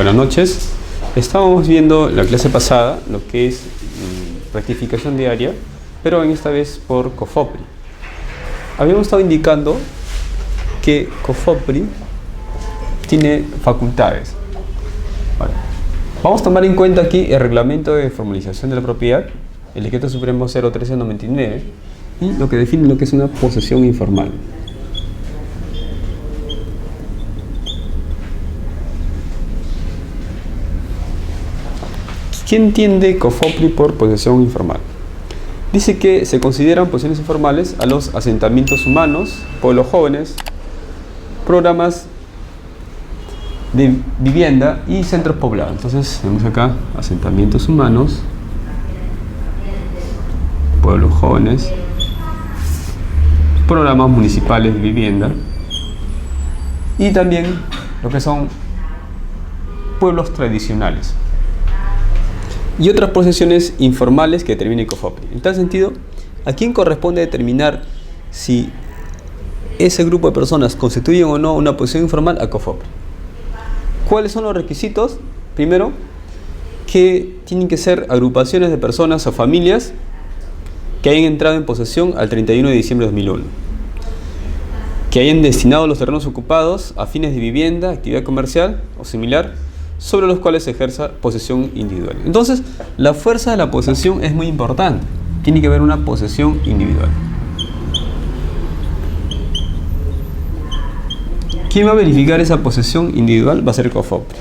Buenas noches. Estábamos viendo la clase pasada lo que es rectificación diaria, pero en esta vez por COFOPRI. Habíamos estado indicando que COFOPRI tiene facultades. Vale. Vamos a tomar en cuenta aquí el reglamento de formalización de la propiedad, el decreto supremo 01399, y lo que define lo que es una posesión informal. ¿Qué entiende COFOPRI por posesión informal? Dice que se consideran posesiones informales a los asentamientos humanos, pueblos jóvenes, programas de vivienda y centros poblados. Entonces tenemos acá asentamientos humanos, pueblos jóvenes, programas municipales de vivienda y también lo que son pueblos tradicionales y otras posesiones informales que determine COFOPRI. En tal sentido, ¿a quién corresponde determinar si ese grupo de personas constituyen o no una posesión informal? A COFOPRI. ¿Cuáles son los requisitos? Primero, que tienen que ser agrupaciones de personas o familias que hayan entrado en posesión al 31 de diciembre de 2001, que hayan destinado los terrenos ocupados a fines de vivienda, actividad comercial o similar, sobre los cuales se ejerza posesión individual. Entonces, la fuerza de la posesión es muy importante. Tiene que haber una posesión individual. ¿Quién va a verificar esa posesión individual? Va a ser COFOPRI.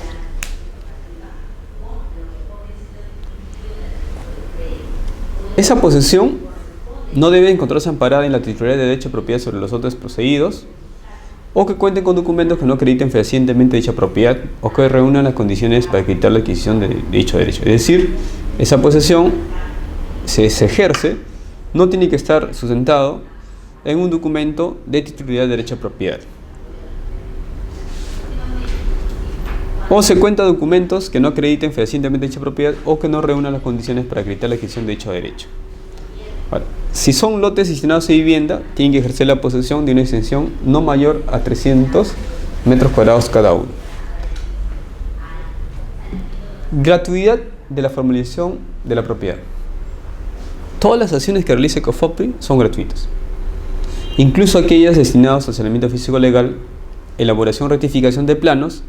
Esa posesión no debe encontrarse amparada en la titularidad de derecho de propiedad sobre los lotes poseídos, o que cuenten con documentos que no acrediten fehacientemente dicha propiedad, o que reúnan las condiciones para acreditar la adquisición de dicho derecho. Es decir, esa posesión se ejerce, no tiene que estar sustentado en un documento de titularidad de derecho de propiedad, o se cuenta documentos que no acrediten fehacientemente dicha propiedad, o que no reúnan las condiciones para acreditar la adquisición de dicho derecho. Ahora, si son lotes destinados a vivienda, tienen que ejercer la posesión de una extensión no mayor a 300 metros cuadrados cada uno. Gratuidad de la formalización de la propiedad. Todas las acciones que realice COFOPRI son gratuitas, incluso aquellas destinadas al saneamiento físico legal, elaboración y rectificación de planos,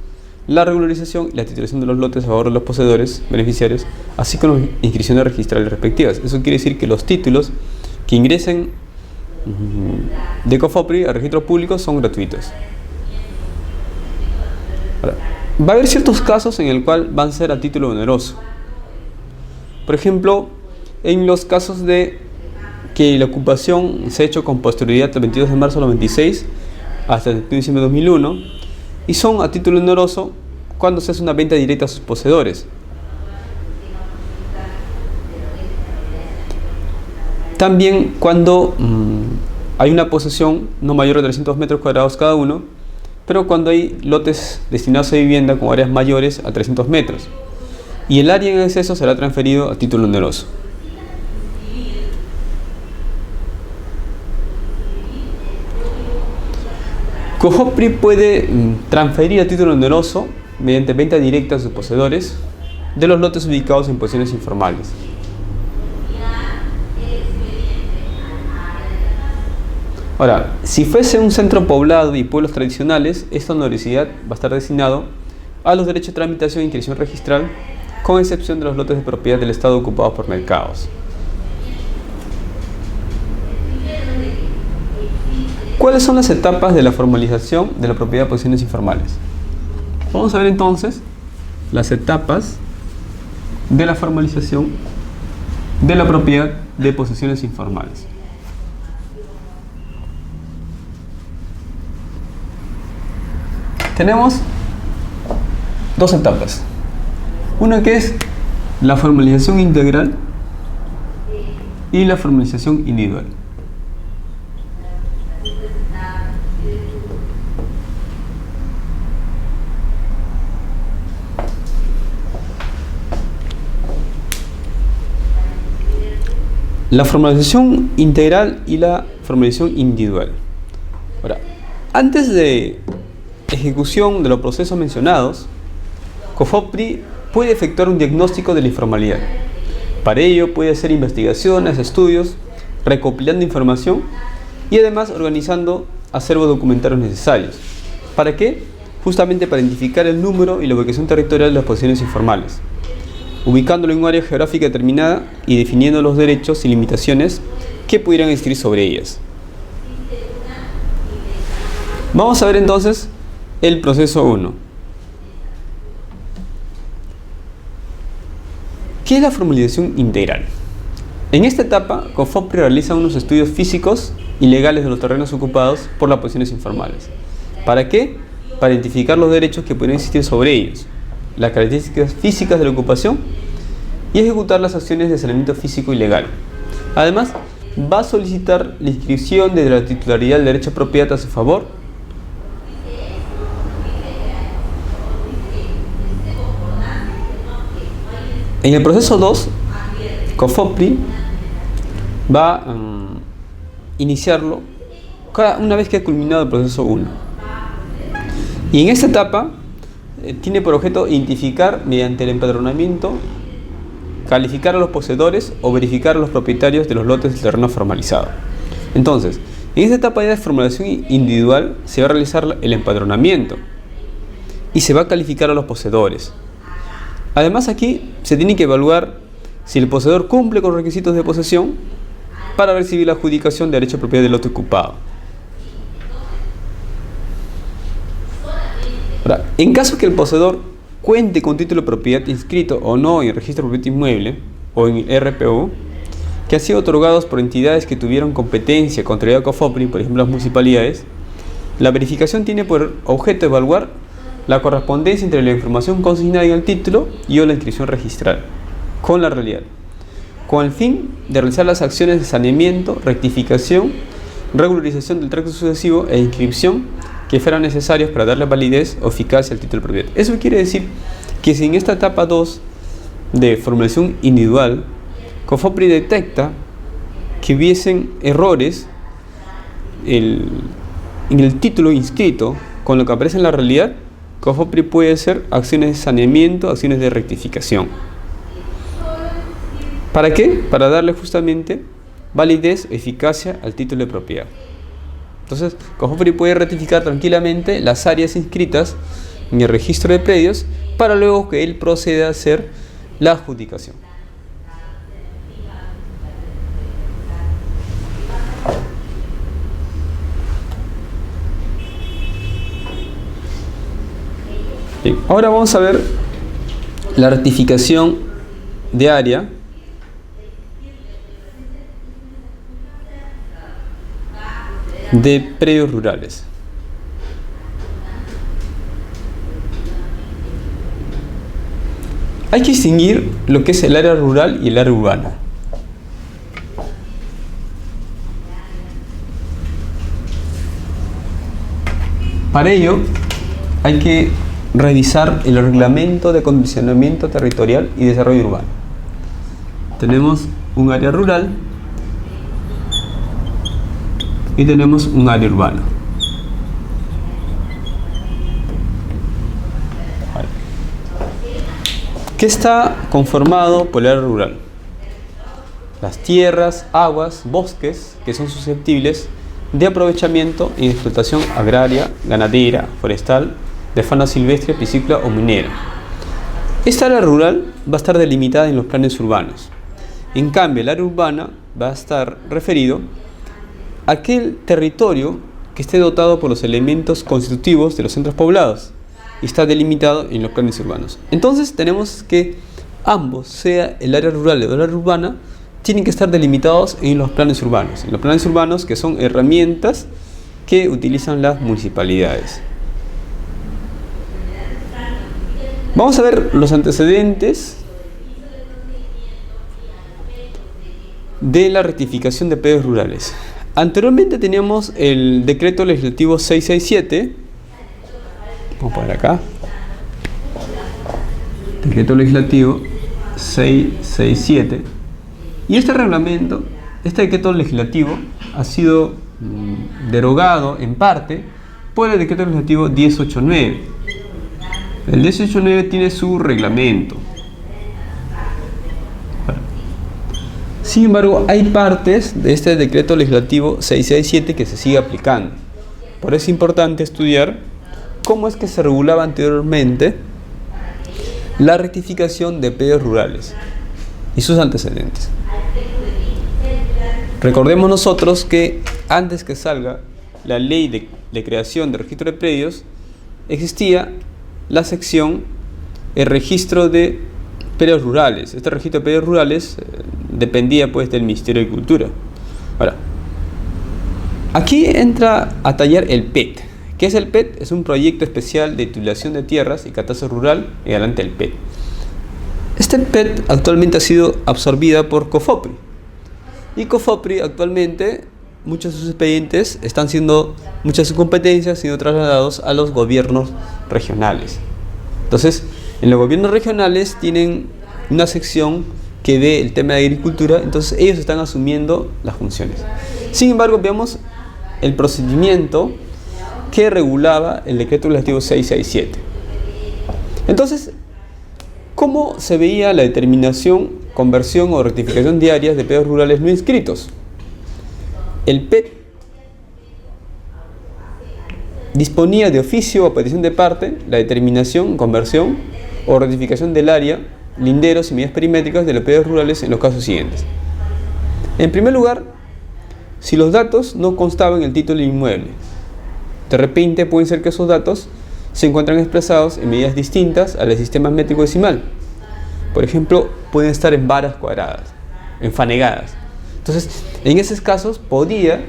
la regularización y la titulación de los lotes a favor de los poseedores, beneficiarios, así como las inscripciones registrales respectivas. Eso quiere decir que los títulos que ingresen de COFOPRI al registro público son gratuitos. Ahora, va a haber ciertos casos en el cual van a ser a título oneroso. Por ejemplo, en los casos de que la ocupación se ha hecho con posterioridad del 22 de marzo del 96 hasta el 31 de diciembre de 2001, y son a título oneroso cuando se hace una venta directa a sus poseedores. También cuando hay una posesión no mayor de 300 metros cuadrados cada uno, pero cuando hay lotes destinados a vivienda con áreas mayores a 300 metros, y el área en exceso será transferido a título oneroso. COFOPRI puede transferir a título oneroso mediante venta directa a sus poseedores de los lotes ubicados en posesiones informales. Ahora, si fuese un centro poblado y pueblos tradicionales, esta onerosidad va a estar destinado a los derechos de tramitación e inscripción registral, con excepción de los lotes de propiedad del Estado ocupados por mercados. ¿Cuáles son las etapas de la formalización de la propiedad de posesiones informales? Vamos a ver entonces las etapas de la formalización de la propiedad de posesiones informales. Tenemos dos etapas. Una que es la formalización integral y la formalización individual. La formalización integral y la formalización individual. Ahora, antes de ejecución de los procesos mencionados, COFOPRI puede efectuar un diagnóstico de la informalidad. Para ello puede hacer investigaciones, estudios, recopilando información y además organizando acervos documentarios necesarios. ¿Para qué? Justamente para identificar el número y la ubicación territorial de las posiciones informales, ubicándolo en un área geográfica determinada y definiendo los derechos y limitaciones que pudieran existir sobre ellas. Vamos a ver entonces el proceso 1. ¿Qué es la formalización integral? En esta etapa, COFOPRI realiza unos estudios físicos y legales de los terrenos ocupados por las posiciones informales. ¿Para qué? Para identificar los derechos que pueden existir sobre ellos, las características físicas de la ocupación y ejecutar las acciones de saneamiento físico y legal. Además, va a solicitar la inscripción de la titularidad del derecho de propiedad a su favor, en el proceso 2, COFOPRI va a iniciarlo una vez que ha culminado el proceso 1. Y en esta etapa tiene por objeto identificar mediante el empadronamiento, calificar a los poseedores o verificar a los propietarios de los lotes del terreno formalizado. Entonces, en esta etapa de formalización individual se va a realizar el empadronamiento y se va a calificar a los poseedores. Además, aquí se tiene que evaluar si el poseedor cumple con los requisitos de posesión para recibir la adjudicación de derecho de propiedad del lote ocupado. Ahora, en caso que el poseedor cuente con título de propiedad inscrito o no en el registro de propiedad inmueble o en el RPU, que han sido otorgados por entidades que tuvieron competencia contra el COFOPRI, por ejemplo las municipalidades, la verificación tiene por objeto evaluar la correspondencia entre la información consignada en el título y o la inscripción registral con la realidad, con el fin de realizar las acciones de saneamiento, rectificación, regularización del tracto sucesivo e inscripción que fueran necesarios para darle validez o eficacia al título de propiedad. Eso quiere decir que si en esta etapa 2 de formalización individual, COFOPRI detecta que hubiesen errores en el título inscrito con lo que aparece en la realidad, COFOPRI puede hacer acciones de saneamiento, acciones de rectificación. ¿Para qué? Para darle justamente validez o eficacia al título de propiedad. Entonces, COFOPRI puede rectificar tranquilamente las áreas inscritas en el registro de predios para luego que él proceda a hacer la adjudicación. Bien, ahora vamos a ver la rectificación de área de predios rurales. Hay que distinguir lo que es el área rural y el área urbana. Para ello hay que revisar el reglamento de acondicionamiento territorial y desarrollo urbano. Tenemos un área rural y tenemos un área urbana. ¿Qué está conformado por el área rural? Las tierras, aguas, bosques que son susceptibles de aprovechamiento y explotación agraria, ganadera, forestal, de fauna silvestre, piscícola o minera. Esta área rural va a estar delimitada en los planes urbanos. En cambio, el área urbana va a estar referido a aquel territorio que esté dotado por los elementos constitutivos de los centros poblados y está delimitado en los planes urbanos. Entonces tenemos que ambos, sea el área rural o el área urbana, tienen que estar delimitados en los planes urbanos. En los planes urbanos, que son herramientas que utilizan las municipalidades. Vamos a ver los antecedentes de la rectificación de predios rurales. Anteriormente teníamos el decreto legislativo 667. Vamos a poner acá. Decreto legislativo 667. Y este reglamento, este decreto legislativo, ha sido derogado en parte por el decreto legislativo 1089. El 18.9 tiene su reglamento. Sin embargo, hay partes de este decreto legislativo 667 que se sigue aplicando. Por eso es importante estudiar cómo es que se regulaba anteriormente la rectificación de predios rurales y sus antecedentes. Recordemos nosotros que antes que salga la ley de creación de registro de predios, existía la sección el registro de predios rurales. Este registro de predios rurales dependía pues del Ministerio de Cultura. Ahora, aquí entra a tallar el PET. ¿Qué es el PET? Es un proyecto especial de titulación de tierras y catastro rural y adelante el PET. Este PET actualmente ha sido absorbida por COFOPRI. Y COFOPRI actualmente, muchos de sus expedientes muchas de sus competencias siendo trasladados a los gobiernos regionales. Entonces, en los gobiernos regionales tienen una sección que ve el tema de agricultura, entonces ellos están asumiendo las funciones. Sin embargo, veamos el procedimiento que regulaba el decreto legislativo 667. Entonces, ¿cómo se veía la determinación, conversión o rectificación de áreas de predios rurales no inscritos? El PET disponía de oficio o a petición de parte la determinación, conversión o rectificación del área, linderos y medidas perimétricas de los predios rurales en los casos siguientes. En primer lugar, si los datos no constaban en el título del inmueble. De repente pueden ser que esos datos se encuentran expresados en medidas distintas al sistema métrico decimal. Por ejemplo, pueden estar en varas cuadradas, en fanegadas. Entonces, en esos casos podía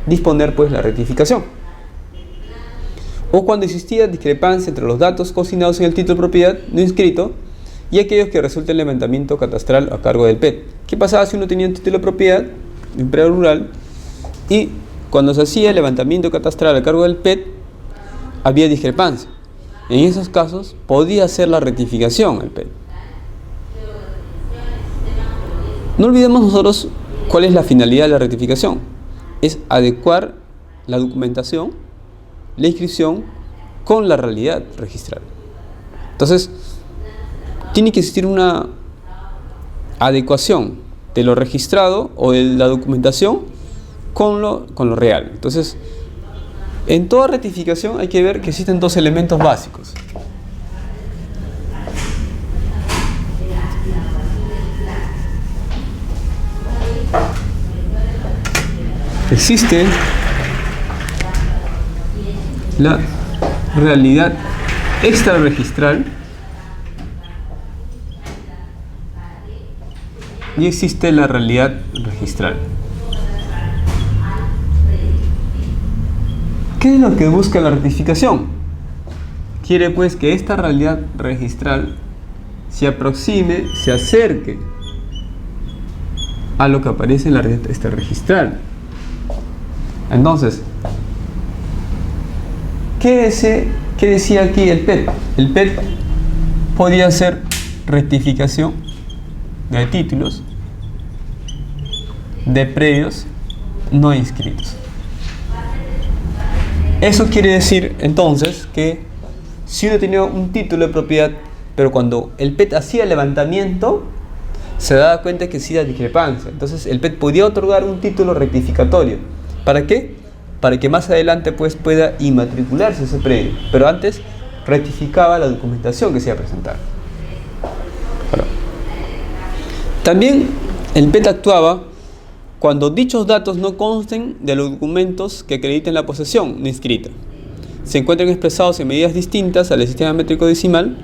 disponer pues la rectificación. O cuando existía discrepancia entre los datos consignados en el título de propiedad no inscrito y aquellos que resulta el levantamiento catastral a cargo del PET. ¿Qué pasaba si uno tenía un título de propiedad de un predio rural y cuando se hacía el levantamiento catastral a cargo del PET había discrepancia? En esos casos podía hacer la rectificación el PET. No olvidemos nosotros cuál es la finalidad de la rectificación. Es adecuar la documentación, la inscripción con la realidad registral. Entonces, tiene que existir una adecuación de lo registrado o de la documentación con lo real. Entonces, en toda rectificación hay que ver que existen dos elementos básicos. Existe la realidad extrarregistral y existe la realidad registral. ¿Qué es lo que busca la rectificación? Quiere pues que esta realidad registral se aproxime, se acerque a lo que aparece en la realidad extrarregistral. Entonces, ¿qué decía aquí el PET? El PET podía hacer rectificación de títulos de predios no inscritos. Eso quiere decir entonces que si uno tenía un título de propiedad, pero cuando el PET hacía el levantamiento se daba cuenta que sí había discrepancia, entonces el PET podía otorgar un título rectificatorio. ¿Para qué? Para que más adelante pues pueda inmatricularse ese predio, pero antes rectificaba la documentación que se iba a presentar. Bueno. También el PET actuaba cuando dichos datos no consten de los documentos que acrediten la posesión no inscrita, se encuentran expresados en medidas distintas al sistema métrico decimal,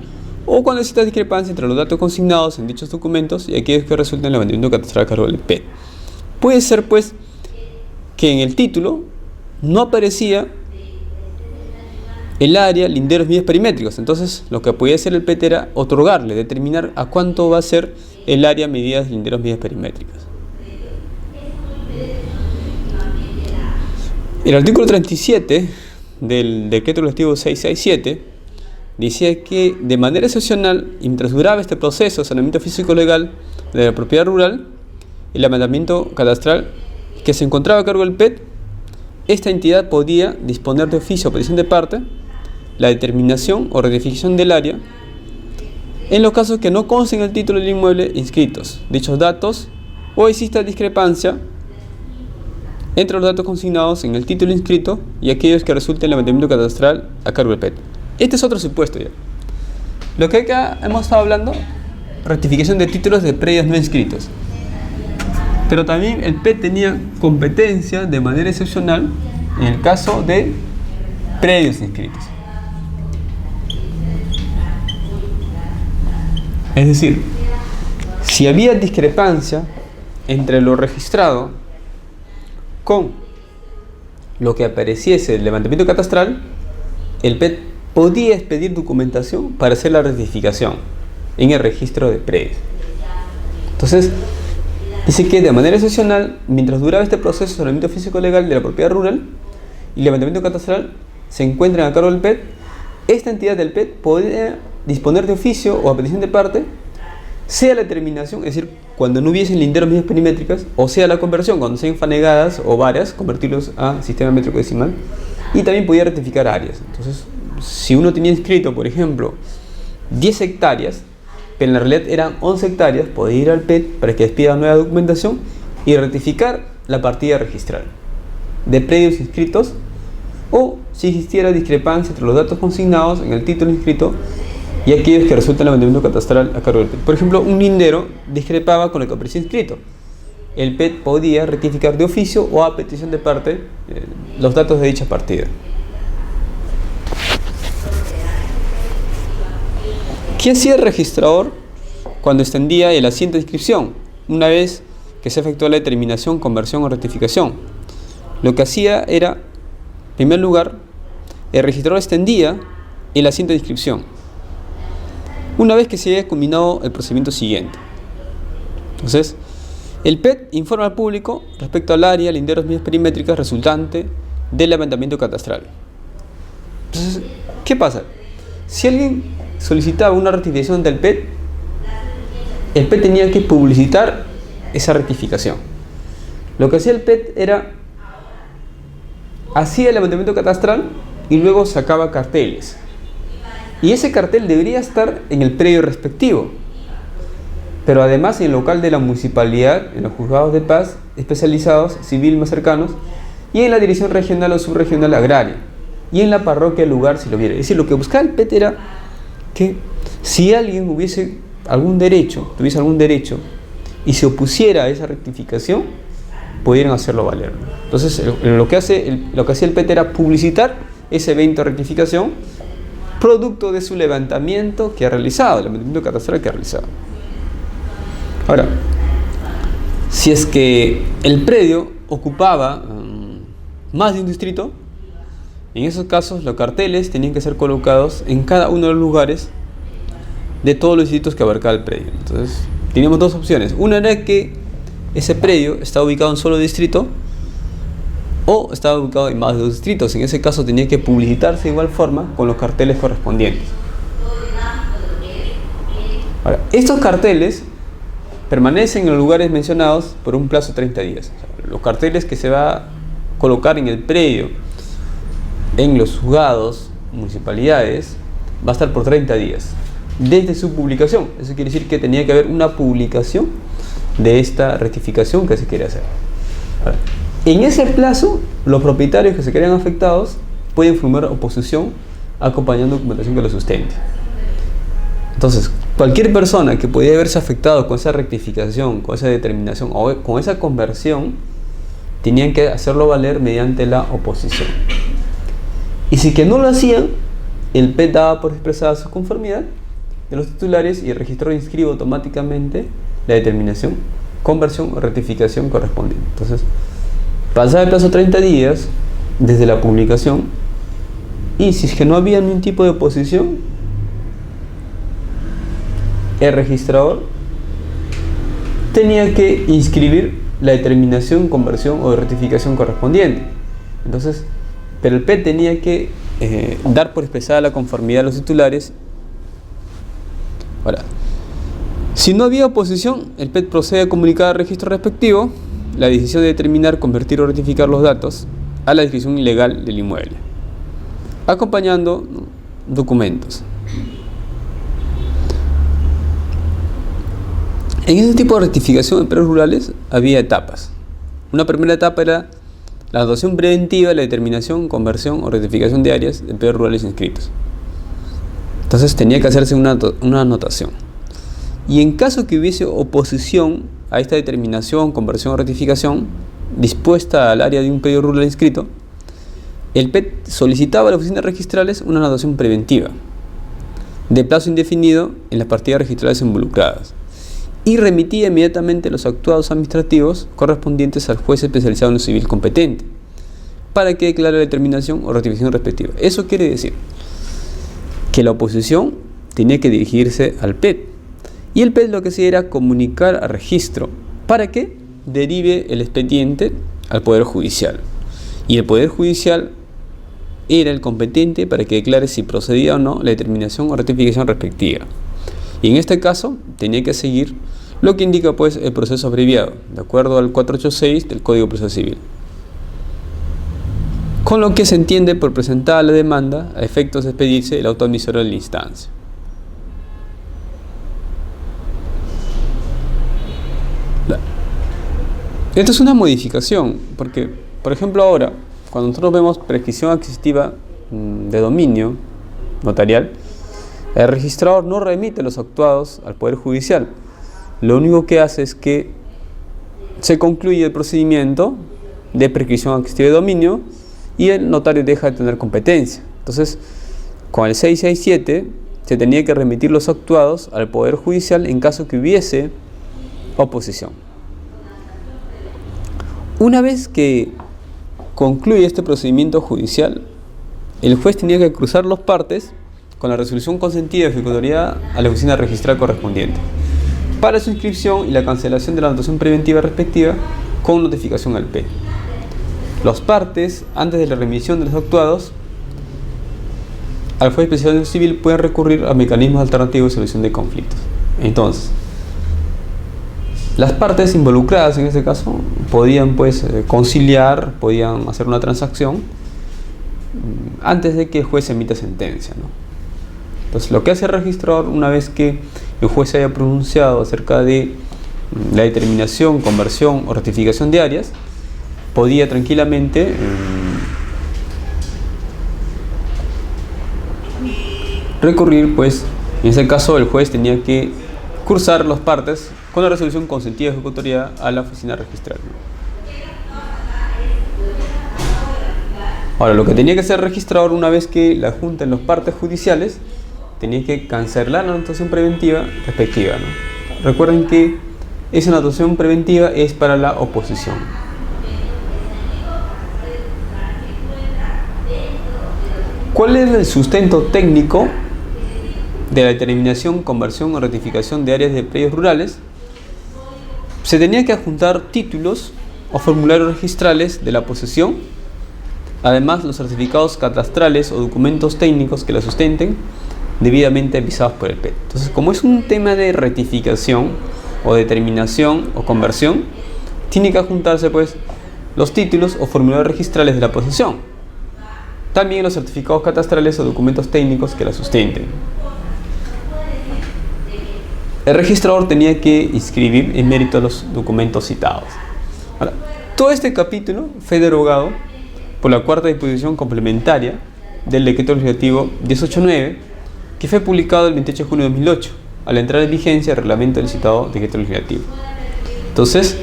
o cuando exista discrepancia entre los datos consignados en dichos documentos y aquellos que resulten en el levantamiento catastral a cargo del PET. Puede ser pues que en el título no aparecía el área, linderos, medidas perimétricos. Entonces lo que podía hacer el PET era otorgarle, determinar a cuánto va a ser el área, medidas, linderos, medidas perimétricas. El artículo 37 del decreto legislativo 667 decía que de manera excepcional, y mientras duraba este proceso de saneamiento físico-legal de la propiedad rural, el levantamiento catastral que se encontraba a cargo del PET, esta entidad podía disponer de oficio o petición de parte la determinación o rectificación del área en los casos que no consten en el título del inmueble inscritos dichos datos o exista discrepancia entre los datos consignados en el título inscrito y aquellos que resulten en el levantamiento catastral a cargo del PET. Este es otro supuesto ya. Lo que acá hemos estado hablando, rectificación de títulos de predios no inscritos. Pero también el PET tenía competencia de manera excepcional en el caso de predios inscritos. Es decir, si había discrepancia entre lo registrado con lo que apareciese el levantamiento catastral, el PET podía expedir documentación para hacer la rectificación en el registro de predios. Entonces, dice que de manera excepcional, mientras duraba este proceso de ordenamiento físico-legal de la propiedad rural y levantamiento catastral se encuentran a cargo del PET, esta entidad del PET podía disponer de oficio o a petición de parte, sea la determinación, es decir, cuando no hubiesen linderos medidas perimétricas, o sea la conversión, cuando sean fanegadas o varias, convertirlos a sistema métrico decimal, y también podía rectificar áreas. Entonces, si uno tenía inscrito, por ejemplo, 10 hectáreas, pero en la realidad eran 11 hectáreas, podía ir al PET para que despida nueva documentación y rectificar la partida registral de predios inscritos, o si existiera discrepancia entre los datos consignados en el título inscrito y aquellos que resultan en el levantamiento catastral a cargo del PET. Por ejemplo, un lindero discrepaba con el que aparecía inscrito. El PET podía rectificar de oficio o a petición de parte los datos de dicha partida. ¿Qué hacía el registrador cuando extendía el asiento de inscripción una vez que se efectuó la determinación, conversión o rectificación? Lo que hacía era, en primer lugar, el registrador extendía el asiento de inscripción una vez que se haya culminado el procedimiento siguiente. Entonces, el PET informa al público respecto al área, linderos, medidas perimétricas resultante del levantamiento catastral. Entonces, ¿qué pasa? Si alguien solicitaba una rectificación del PET, el PET tenía que publicitar esa rectificación. Lo que hacía el PET era, hacía el levantamiento catastral y luego sacaba carteles. Y ese cartel debería estar en el predio respectivo, pero además en el local de la municipalidad, en los juzgados de paz especializados, civil más cercanos, y en la dirección regional o subregional agraria, y en la parroquia lugar si lo hubiera. Es decir, lo que buscaba el PET era que si alguien tuviese algún derecho y se opusiera a esa rectificación, pudieran hacerlo valer. Entonces, lo que hacía el PET era publicitar ese evento de rectificación producto de su levantamiento que ha realizado, el levantamiento catastral que ha realizado. Ahora, si es que el predio ocupaba más de un distrito, en esos casos los carteles tenían que ser colocados en cada uno de los lugares de todos los distritos que abarcaba el predio. Entonces, teníamos dos opciones. Una era que ese predio estaba ubicado en un solo distrito o estaba ubicado en más de 2 distritos. En ese caso tenía que publicitarse de igual forma con los carteles correspondientes. Ahora, estos carteles permanecen en los lugares mencionados por un plazo de 30 días. O sea, los carteles que se va a colocar en el predio, en los juzgados, municipalidades, va a estar por 30 días desde su publicación. Eso quiere decir que tenía que haber una publicación de esta rectificación que se quiere hacer. Ahora, en ese plazo, los propietarios que se crean afectados pueden formar oposición acompañando documentación que lo sustente. Entonces, cualquier persona que pudiera haberse afectado con esa rectificación, con esa determinación o con esa conversión, tenían que hacerlo valer mediante la oposición. Y si que no lo hacían, el PET daba por expresada su conformidad de los titulares y el registrador inscribe automáticamente la determinación, conversión o rectificación correspondiente. Entonces, pasaba el plazo 30 días desde la publicación y si es que no había ningún tipo de oposición, el registrador tenía que inscribir la determinación, conversión o rectificación correspondiente. Entonces, pero el PET tenía que dar por expresada la conformidad de los titulares. Ahora, si no había oposición, el PET procede a comunicar al registro respectivo la decisión de determinar, convertir o rectificar los datos a la descripción legal del inmueble, acompañando documentos. En ese tipo de rectificación en predios rurales había etapas. Una primera etapa era la anotación preventiva, la determinación, conversión o rectificación de áreas de predios rurales inscritos. Entonces tenía que hacerse una anotación. Y en caso que hubiese oposición a esta determinación, conversión o rectificación dispuesta al área de un predio rural inscrito, el PET solicitaba a la oficina de registrales una anotación preventiva de plazo indefinido en las partidas registrales involucradas y remitía inmediatamente los actuados administrativos correspondientes al juez especializado en lo civil competente para que declare la determinación o rectificación respectiva. Eso quiere decir que la oposición tenía que dirigirse al PET y el PET lo que hacía era comunicar al registro para que derive el expediente al Poder Judicial, y el Poder Judicial era el competente para que declare si procedía o no la determinación o rectificación respectiva. Y en este caso tenía que seguir lo que indica pues el proceso abreviado, de acuerdo al 486 del Código Procesal Civil, con lo que se entiende por presentada la demanda a efectos de expedirse el auto admisorio de la instancia. Esto es una modificación, porque, por ejemplo, ahora, cuando nosotros vemos prescripción adquisitiva de dominio notarial, el registrador no remite los actuados al Poder Judicial. Lo único que hace es que se concluye el procedimiento de prescripción adquisitiva de dominio y el notario deja de tener competencia. Entonces, con el 667 se tenía que remitir los actuados al Poder Judicial en caso que hubiese oposición. Una vez que concluye este procedimiento judicial, el juez tenía que cruzar los partes con la resolución consentida de ejecutoriedad a la oficina registral correspondiente para su inscripción y la cancelación de la anotación preventiva respectiva con notificación al PET. Los partes, antes de la remisión de los actuados al juez especial civil, pueden recurrir a mecanismos alternativos de solución de conflictos. Entonces, las partes involucradas en este caso podían pues conciliar, podían hacer una transacción antes de que el juez emita sentencia, ¿no? Entonces, lo que hace el registrador, una vez que el juez se haya pronunciado acerca de la determinación, conversión o rectificación de áreas, podía tranquilamente recurrir, pues en ese caso el juez tenía que cursar las partes con la resolución consentida de ejecutoriedad a la oficina registral. Ahora, lo que tenía que hacer el registrador una vez que la junta en las partes judiciales, tenía que cancelar la anotación preventiva respectiva, ¿no? Recuerden que esa anotación preventiva es para la oposición. ¿Cuál es el sustento técnico de la determinación, conversión o rectificación de áreas de predios rurales? Se tenía que adjuntar títulos o formularios registrales de la posesión, además los certificados catastrales o documentos técnicos que la sustenten, debidamente avisados por el PET. Entonces, como es un tema de rectificación o determinación o conversión, tiene que adjuntarse pues los títulos o formularios registrales de la posesión, también los certificados catastrales o documentos técnicos que la sustenten. El registrador tenía que inscribir en mérito los documentos citados. Ahora, todo este capítulo fue derogado por la cuarta disposición complementaria del decreto legislativo 1089, que fue publicado el 28 de junio de 2008, al entrar en vigencia el reglamento del citado decreto legislativo. Entonces,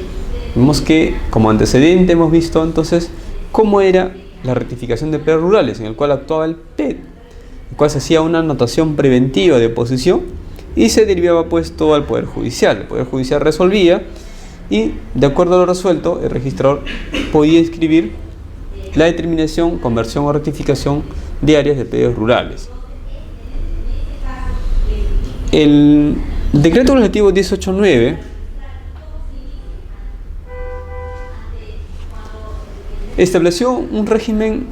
vemos que como antecedente hemos visto entonces cómo era la rectificación de predios rurales, en el cual actuaba el PET, el cual se hacía una anotación preventiva de oposición y se derivaba pues todo al Poder Judicial. El Poder Judicial resolvía y, de acuerdo a lo resuelto, el registrador podía inscribir la determinación, conversión o rectificación de áreas de predios rurales. El decreto legislativo 1089 estableció un régimen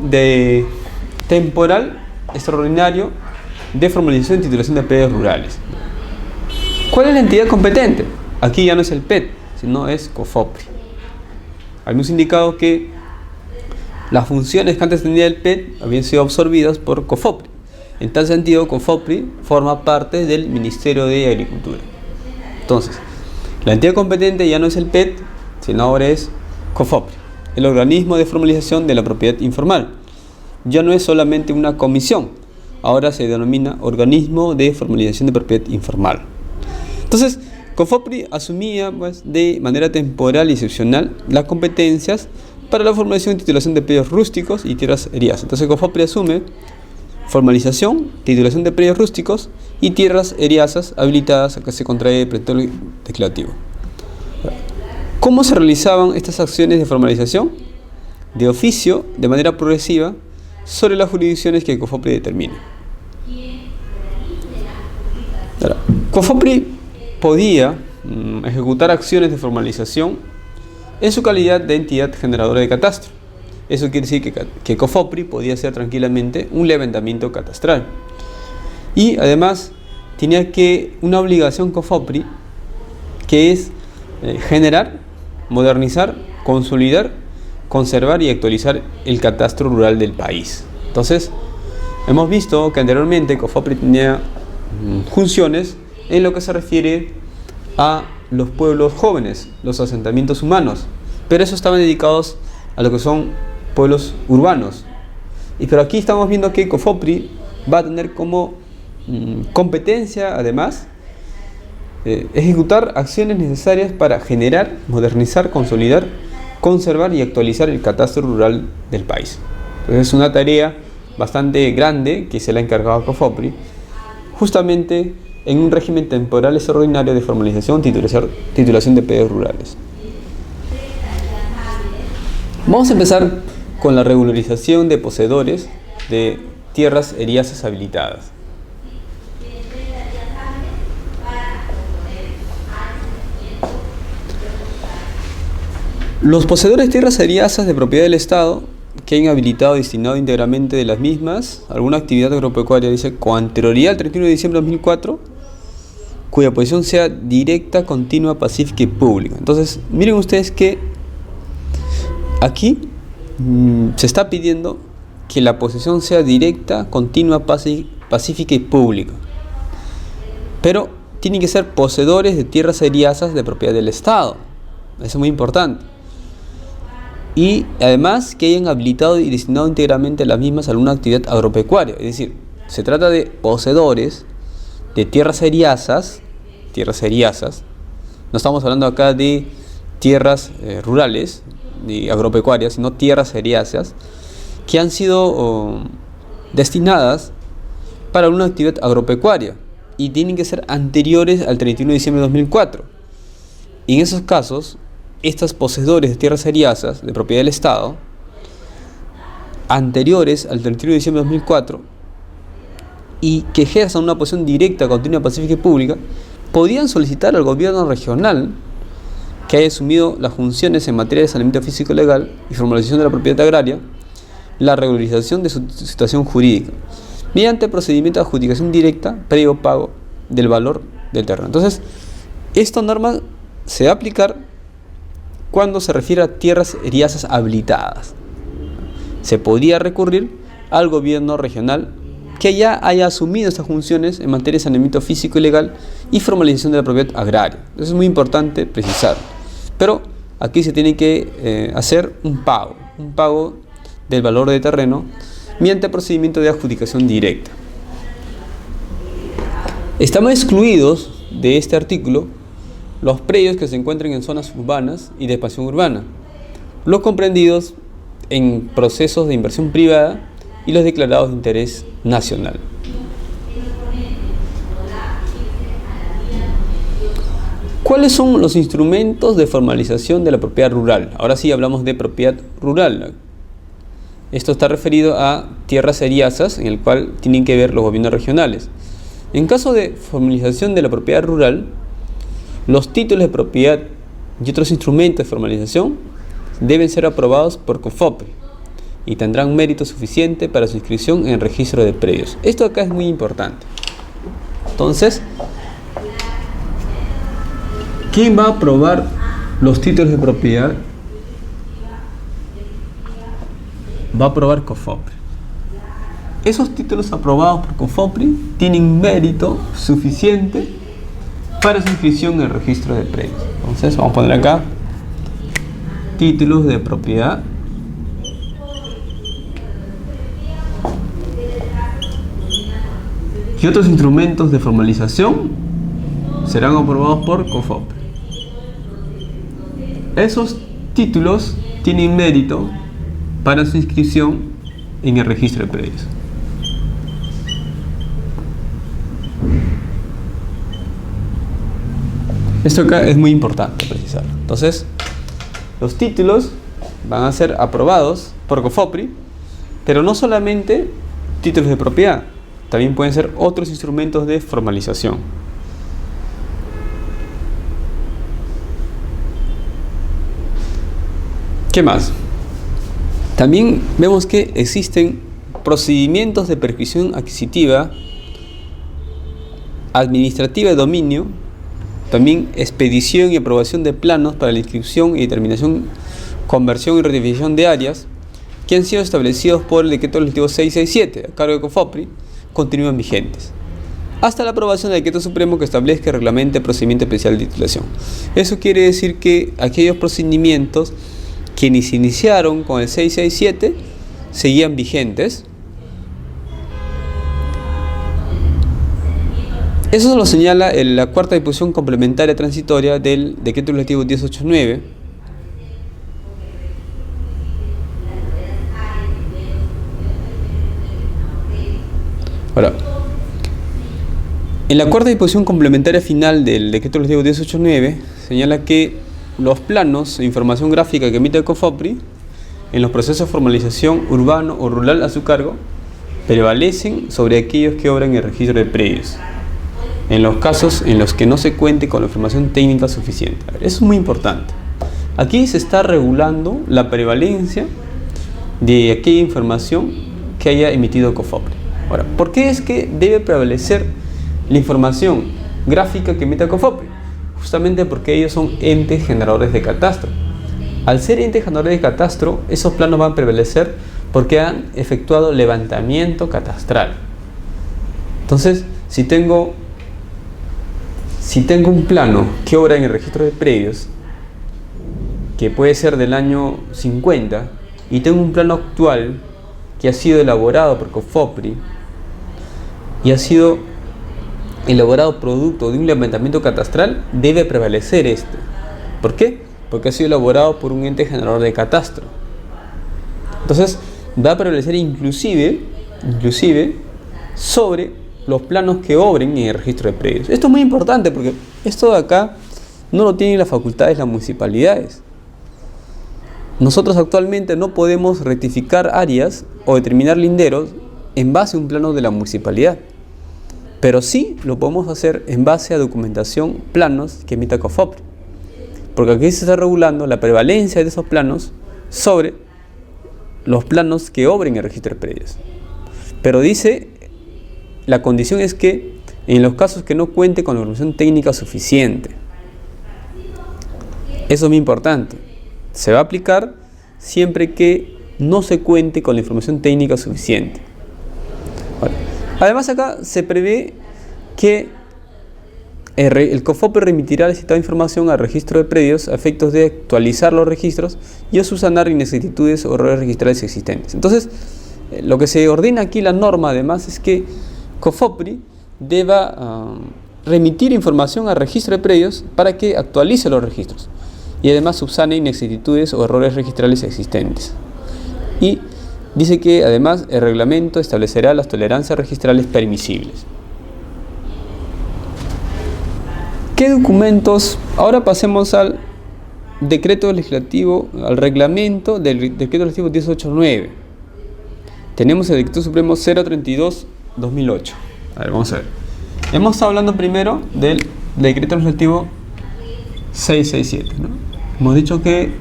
temporal extraordinario de formalización y titulación de predios rurales. ¿Cuál es la entidad competente? Aquí ya no es el PET, sino es COFOPRI. Habíamos indicado que las funciones que antes tenía el PET habían sido absorbidas por COFOPRI. En tal sentido, COFOPRI forma parte del Ministerio de Agricultura. Entonces, la entidad competente ya no es el PET, sino ahora es COFOPRI, el organismo de formalización de la propiedad informal. Ya no es solamente una comisión, ahora se denomina organismo de formalización de propiedad informal. Entonces, COFOPRI asumía pues, de manera temporal y excepcional las competencias para la formalización y titulación de predios rústicos y tierras eriazas. Entonces, COFOPRI asume formalización, titulación de predios rústicos y tierras eriazas habilitadas a que se contrae el preceptorio declarativo. ¿Cómo se realizaban estas acciones de formalización? De oficio, de manera progresiva, sobre las jurisdicciones que COFOPRI determine. Ahora, COFOPRI podía ejecutar acciones de formalización en su calidad de entidad generadora de catastro. Eso quiere decir que COFOPRI podía hacer tranquilamente un levantamiento catastral. Y además tenía una obligación COFOPRI, que es generar, modernizar, consolidar, conservar y actualizar el catastro rural del país. Entonces, hemos visto que anteriormente COFOPRI tenía funciones en lo que se refiere a los pueblos jóvenes, los asentamientos humanos, pero esos estaban dedicados a lo que son pueblos urbanos. Pero aquí estamos viendo que COFOPRI va a tener como competencia, además, ejecutar acciones necesarias para generar, modernizar, consolidar, conservar y actualizar el catastro rural del país. Entonces es una tarea bastante grande que se le ha encargado a COFOPRI, justamente en un régimen temporal extraordinario de formalización, titulación de predios rurales. Vamos a empezar con la regularización de poseedores de tierras eriazas habilitadas. Los poseedores de tierras eriazas de propiedad del Estado que hayan habilitado o destinado íntegramente de las mismas alguna actividad agropecuaria, dice, con anterioridad al 31 de diciembre de 2004, cuya posesión sea directa, continua, pacífica y pública. Entonces, miren ustedes que aquí se está pidiendo que la posesión sea directa, continua, pacífica y pública. Pero tienen que ser poseedores de tierras eriazas de propiedad del Estado. Eso es muy importante. Y además que hayan habilitado y destinado íntegramente las mismas a alguna actividad agropecuaria. Es decir, se trata de poseedores de tierras eriazas. No estamos hablando acá de tierras rurales, de agropecuarias, sino tierras eriazas que han sido destinadas para una actividad agropecuaria y tienen que ser anteriores al 31 de diciembre de 2004. Y en esos casos, estos poseedores de tierras eriazas de propiedad del Estado, anteriores al 31 de diciembre de 2004, y que ejerzan una posesión directa, continua, pacífica y pública, podían solicitar al gobierno regional que haya asumido las funciones en materia de saneamiento físico legal y formalización de la propiedad agraria, la regularización de su situación jurídica, mediante procedimiento de adjudicación directa, previo pago del valor del terreno. Entonces, esta norma se va a aplicar cuando se refiere a tierras eriazas habilitadas. Se podría recurrir al gobierno regional que ya haya asumido estas funciones en materia de saneamiento físico y legal y formalización de la propiedad agraria. Eso es muy importante precisar. Pero aquí se tiene que hacer un pago del valor de terreno mediante procedimiento de adjudicación directa. Estamos excluidos de este artículo los predios que se encuentren en zonas urbanas y de expansión urbana, los comprendidos en procesos de inversión privada y los declarados de interés nacional. ¿Cuáles son los instrumentos de formalización de la propiedad rural? Ahora sí hablamos de propiedad rural. Esto está referido a tierras eriazas, en el cual tienen que ver los gobiernos regionales. En caso de formalización de la propiedad rural, los títulos de propiedad y otros instrumentos de formalización deben ser aprobados por COFOPRI y tendrán mérito suficiente para su inscripción en el registro de predios. Esto acá es muy importante. Entonces, ¿quién va a aprobar los títulos de propiedad? Va a aprobar COFOPRI. esos títulos aprobados por COFOPRI tienen mérito suficiente para su inscripción en el registro de predios. Entonces vamos a poner acá títulos de propiedad y otros instrumentos de formalización serán aprobados por COFOPRI. Esos títulos tienen mérito para su inscripción en el registro de predios. Esto acá es muy importante precisarlo. Entonces, los títulos van a ser aprobados por COFOPRI, pero no solamente títulos de propiedad, también pueden ser otros instrumentos de formalización. ¿Qué más? También vemos que existen procedimientos de prescripción adquisitiva, administrativa de dominio, también expedición y aprobación de planos para la inscripción y determinación, conversión y ratificación de áreas que han sido establecidos por el decreto legislativo 667 a cargo de COFOPRI, continúan vigentes hasta la aprobación del decreto supremo que establezca y reglamente el procedimiento especial de titulación. Eso quiere decir que aquellos procedimientos que se iniciaron con el 667 seguían vigentes. Eso lo señala la cuarta disposición complementaria transitoria del decreto legislativo 1089. Ahora, en la cuarta disposición complementaria final del decreto legislativo 1089 señala que los planos de información gráfica que emite el COFOPRI en los procesos de formalización urbano o rural a su cargo prevalecen sobre aquellos que obran en el registro de predios, en los casos en los que no se cuente con la información técnica suficiente. Eso es muy importante. Aquí se está regulando la prevalencia de aquella información que haya emitido COFOPRI. Ahora, ¿por qué es que debe prevalecer la información gráfica que emite COFOPRI? Justamente porque ellos son entes generadores de catastro. Al ser entes generadores de catastro, esos planos van a prevalecer porque han efectuado levantamiento catastral. Entonces, si tengo un plano que obra en el registro de predios, que puede ser del año 50, y tengo un plano actual que ha sido elaborado por COFOPRI y ha sido elaborado producto de un levantamiento catastral, debe prevalecer este. ¿Por qué? Porque ha sido elaborado por un ente generador de catastro. Entonces va a prevalecer inclusive sobre los planos que obren en el registro de predios. Esto es muy importante porque esto de acá no lo tienen las facultades las municipalidades. Nosotros actualmente no podemos rectificar áreas o determinar linderos en base a un plano de la municipalidad, pero sí lo podemos hacer en base a documentación, planos que emita COFOPRI, porque aquí se está regulando la prevalencia de esos planos sobre los planos que obren en el registro de predios. Pero dice, la condición es que en los casos que no cuente con la información técnica suficiente. Eso es muy importante. Se va a aplicar siempre que no se cuente con la información técnica suficiente. Bueno, además acá se prevé que el COFOPRI remitirá la citada información al registro de predios a efectos de actualizar los registros y a subsanar inexactitudes o errores registrales existentes. Entonces, lo que se ordena aquí, la norma además, es que COFOPRI deba remitir información al registro de predios para que actualice los registros y además subsane inexactitudes o errores registrales existentes. Y dice que además el reglamento establecerá las tolerancias registrales permisibles. ¿Qué documentos? Ahora pasemos al decreto legislativo, al reglamento del decreto legislativo 1089. Tenemos el decreto supremo 032/2008. A ver, vamos a ver. Hemos estado hablando primero del decreto legislativo 667, ¿no? Hemos dicho que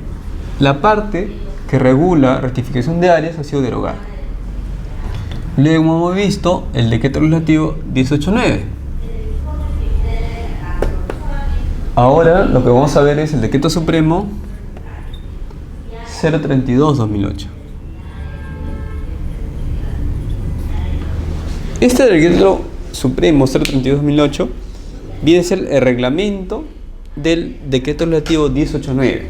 la parte que regula rectificación de áreas ha sido derogada. Luego hemos visto el decreto legislativo 1089. Ahora lo que vamos a ver es el decreto supremo 032/2008. Este decreto supremo 032/2008 viene a ser el reglamento del decreto legislativo 1089.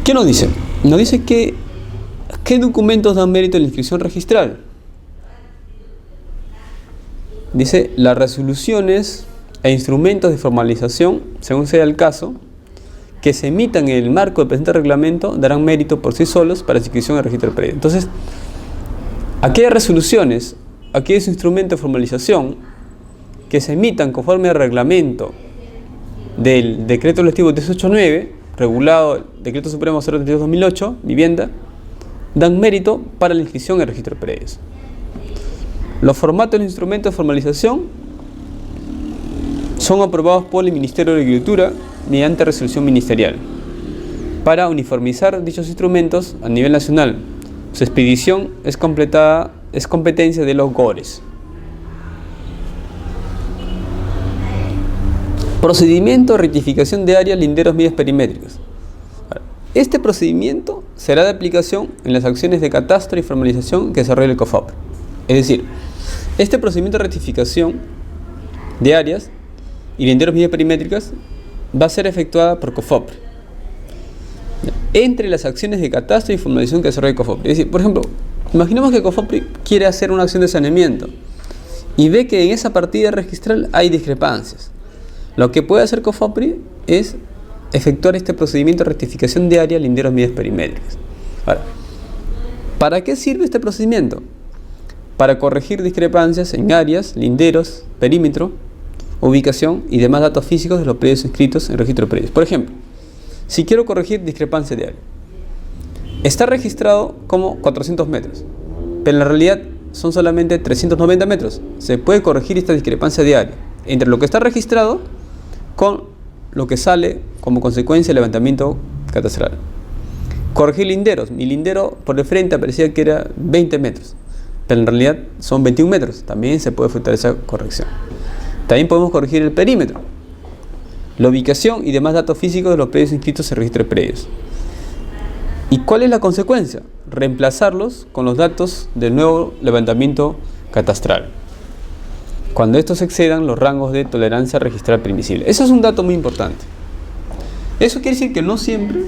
¿Qué nos dice? Nos dice que ¿qué documentos dan mérito en la inscripción registral? Dice, las resoluciones e instrumentos de formalización, según sea el caso, que se emitan en el marco del presente reglamento, darán mérito por sí solos para la inscripción en el registro previo. Entonces, aquellas resoluciones, aquellos instrumentos de formalización que se emitan conforme al reglamento del decreto legislativo 1089, regulado el decreto supremo 032/2008, vivienda, dan mérito para la inscripción en el registro predios. Los formatos de los instrumentos de formalización son aprobados por el Ministerio de Agricultura mediante resolución ministerial para uniformizar dichos instrumentos a nivel nacional. Su expedición es competencia de los GORES. Procedimiento de rectificación de áreas, linderos, medidas perimétricas. Este procedimiento será de aplicación en las acciones de catastro y formalización que desarrolla el COFOPRI. Es decir, este procedimiento de rectificación de áreas y linderos, medidas perimétricas va a ser efectuada por COFOPRI entre las acciones de catastro y formalización que desarrolla el COFOPRI. Es decir, por ejemplo, imaginemos que COFOPRI quiere hacer una acción de saneamiento y ve que en esa partida registral hay discrepancias. Lo que puede hacer COFOPRI es efectuar este procedimiento de rectificación de área, linderos, medidas perimétricas. Ahora, ¿para qué sirve este procedimiento? Para corregir discrepancias en áreas, linderos, perímetro, ubicación y demás datos físicos de los predios inscritos en el registro de predios. Por ejemplo, si quiero corregir discrepancia de área, está registrado como 400 metros, pero en la realidad son solamente 390 metros. Se puede corregir esta discrepancia de área entre lo que está registrado con lo que sale como consecuencia del levantamiento catastral. Corregir linderos. Mi lindero por el frente parecía que era 20 metros, pero en realidad son 21 metros. También se puede efectuar esa corrección. También podemos corregir el perímetro, la ubicación y demás datos físicos de los predios inscritos en el registro de predios. ¿Y cuál es la consecuencia? Reemplazarlos con los datos del nuevo levantamiento catastral, cuando estos excedan los rangos de tolerancia registral permisible. Eso es un dato muy importante. Eso quiere decir que no siempre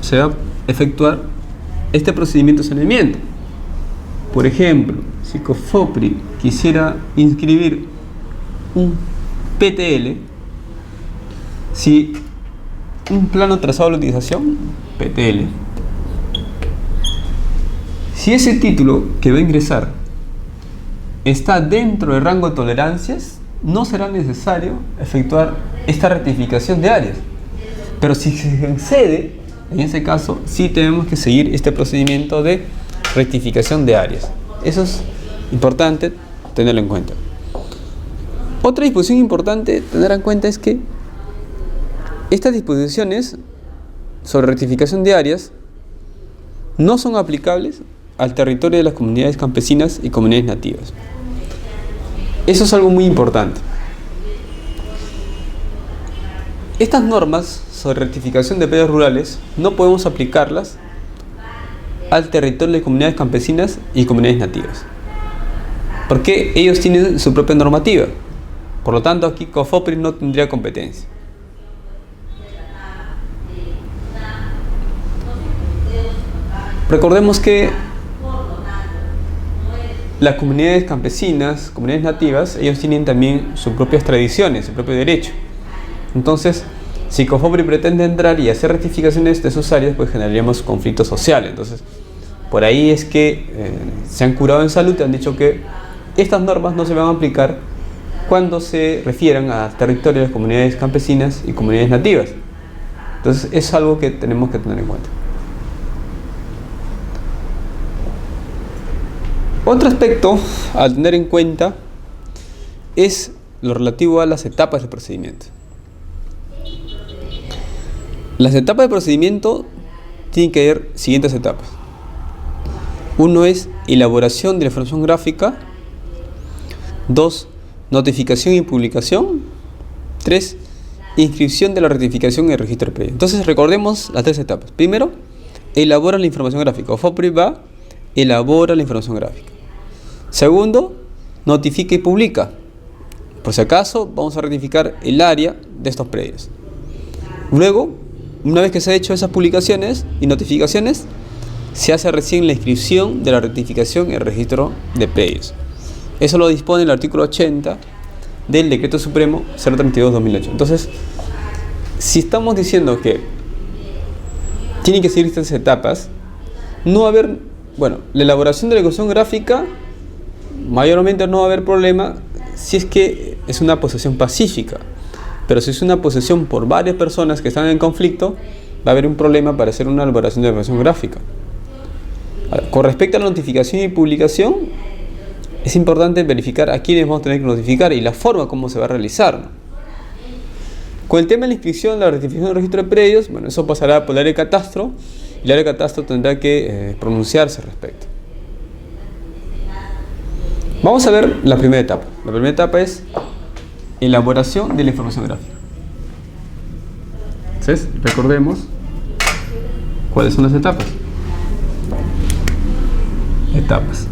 se va a efectuar este procedimiento de saneamiento. Por ejemplo, si COFOPRI quisiera inscribir un PTL, si un plano trazado de la utilización, PTL, si ese título que va a ingresar está dentro del rango de tolerancias, no será necesario efectuar esta rectificación de áreas. Pero si se excede, en ese caso, sí tenemos que seguir este procedimiento de rectificación de áreas. Eso es importante tenerlo en cuenta. Otra disposición importante tener en cuenta es que estas disposiciones sobre rectificación de áreas no son aplicables al territorio de las comunidades campesinas y comunidades nativas. Eso es algo muy importante. Estas normas sobre rectificación de predios rurales no podemos aplicarlas al territorio de comunidades campesinas y comunidades nativas, porque ellos tienen su propia normativa. Por lo tanto, aquí COFOPRI no tendría competencia. Recordemos que las comunidades campesinas, comunidades nativas, ellos tienen también sus propias tradiciones, su propio derecho. Entonces, si COFOPRI pretende entrar y hacer rectificaciones de sus áreas, pues generaríamos conflictos sociales. Entonces, por ahí es que se han curado en salud y han dicho que estas normas no se van a aplicar cuando se refieran a territorios de las comunidades campesinas y comunidades nativas. Entonces, es algo que tenemos que tener en cuenta. Otro aspecto a tener en cuenta es lo relativo a las etapas del procedimiento. Las etapas del procedimiento tienen que haber siguientes etapas. Uno es elaboración de la información gráfica. 2, notificación y publicación. 3, inscripción de la rectificación en el registro previo. Entonces recordemos las tres etapas. Primero, elabora la información gráfica. COFOPRI va elabora la información gráfica. Segundo, notifica y publica. Por si acaso, vamos a rectificar el área de estos predios. Luego, una vez que se han hecho esas publicaciones y notificaciones, se hace recién la inscripción de la rectificación en el registro de predios. Eso lo dispone el artículo 80 del Decreto Supremo 032/2008. Entonces, si estamos diciendo que tienen que seguir estas etapas, no va a haber, la elaboración de la ecuación gráfica, mayormente no va a haber problema si es que es una posesión pacífica. Pero si es una posesión por varias personas que están en conflicto, va a haber un problema para hacer una elaboración de la ecuación gráfica. Con respecto a la notificación y publicación, es importante verificar a quiénes vamos a tener que notificar y la forma como se va a realizar. Con el tema de la inscripción, la rectificación del registro de predios, eso pasará por el área de catastro y el área de catastro tendrá que pronunciarse al respecto. Vamos a ver la primera etapa. La primera etapa es elaboración de la información gráfica. Entonces, recordemos cuáles son las etapas. Etapas.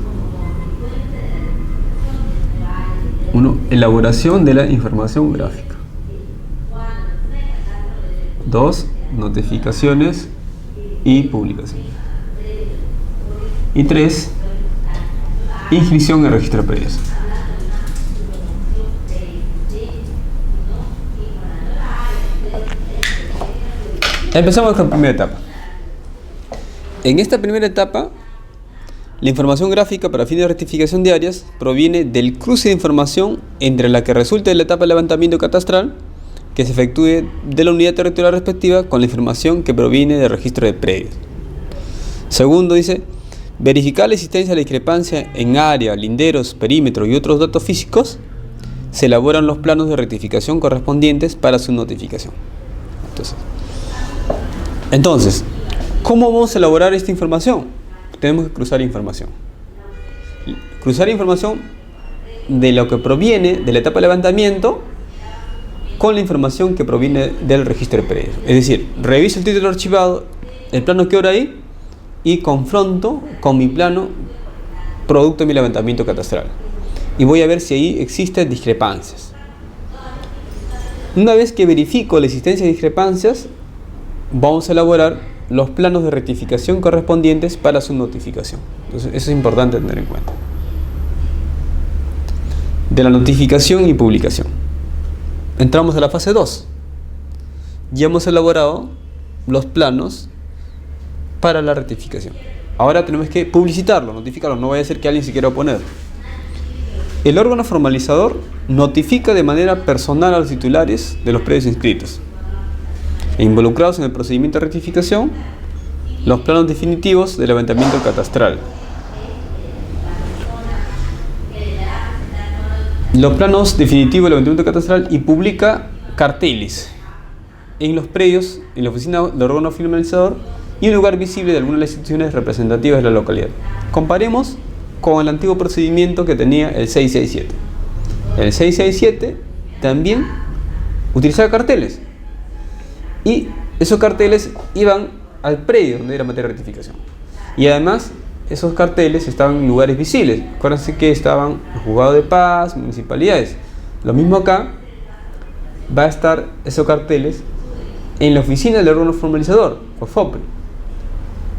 1. Elaboración de la información gráfica. 2. Notificaciones y publicación. Y 3. Inscripción en el registro de predios. Empezamos con la primera etapa. En esta primera etapa, la información gráfica para fines de rectificación de áreas proviene del cruce de información entre la que resulte de la etapa de levantamiento catastral que se efectúe de la unidad territorial respectiva con la información que proviene del registro de predios. Segundo, dice, verificar la existencia de la discrepancia en área, linderos, perímetro y otros datos físicos, se elaboran los planos de rectificación correspondientes para su notificación. Entonces, ¿cómo vamos a elaborar esta información? Tenemos que cruzar información. Cruzar información de lo que proviene de la etapa de levantamiento con la información que proviene del registro de predios. Es decir, reviso el título archivado, el plano que obra ahí, y confronto con mi plano producto de mi levantamiento catastral. Y voy a ver si ahí existen discrepancias. Una vez que verifico la existencia de discrepancias, vamos a elaborar los planos de rectificación correspondientes para su notificación. Entonces, eso es importante tener en cuenta. De la notificación y publicación. Entramos a la fase 2. Ya hemos elaborado los planos para la rectificación. Ahora tenemos que publicitarlo, notificarlo, no vaya a ser que alguien se quiera oponer. El órgano formalizador notifica de manera personal a los titulares de los predios inscritos e involucrados en el procedimiento de rectificación los planos definitivos del levantamiento catastral. Los planos definitivos del levantamiento catastral y publica carteles en los predios, en la oficina del órgano formalizador y en lugar visible de algunas de las instituciones representativas de la localidad. Comparemos con el antiguo procedimiento que tenía el 667. El 667 también utilizaba carteles y esos carteles iban al predio donde era materia de rectificación. Y además, esos carteles estaban en lugares visibles. Acuérdense que estaban en juzgados de paz, municipalidades. Lo mismo acá, va a estar esos carteles en la oficina del órgano formalizador, o FOPRE,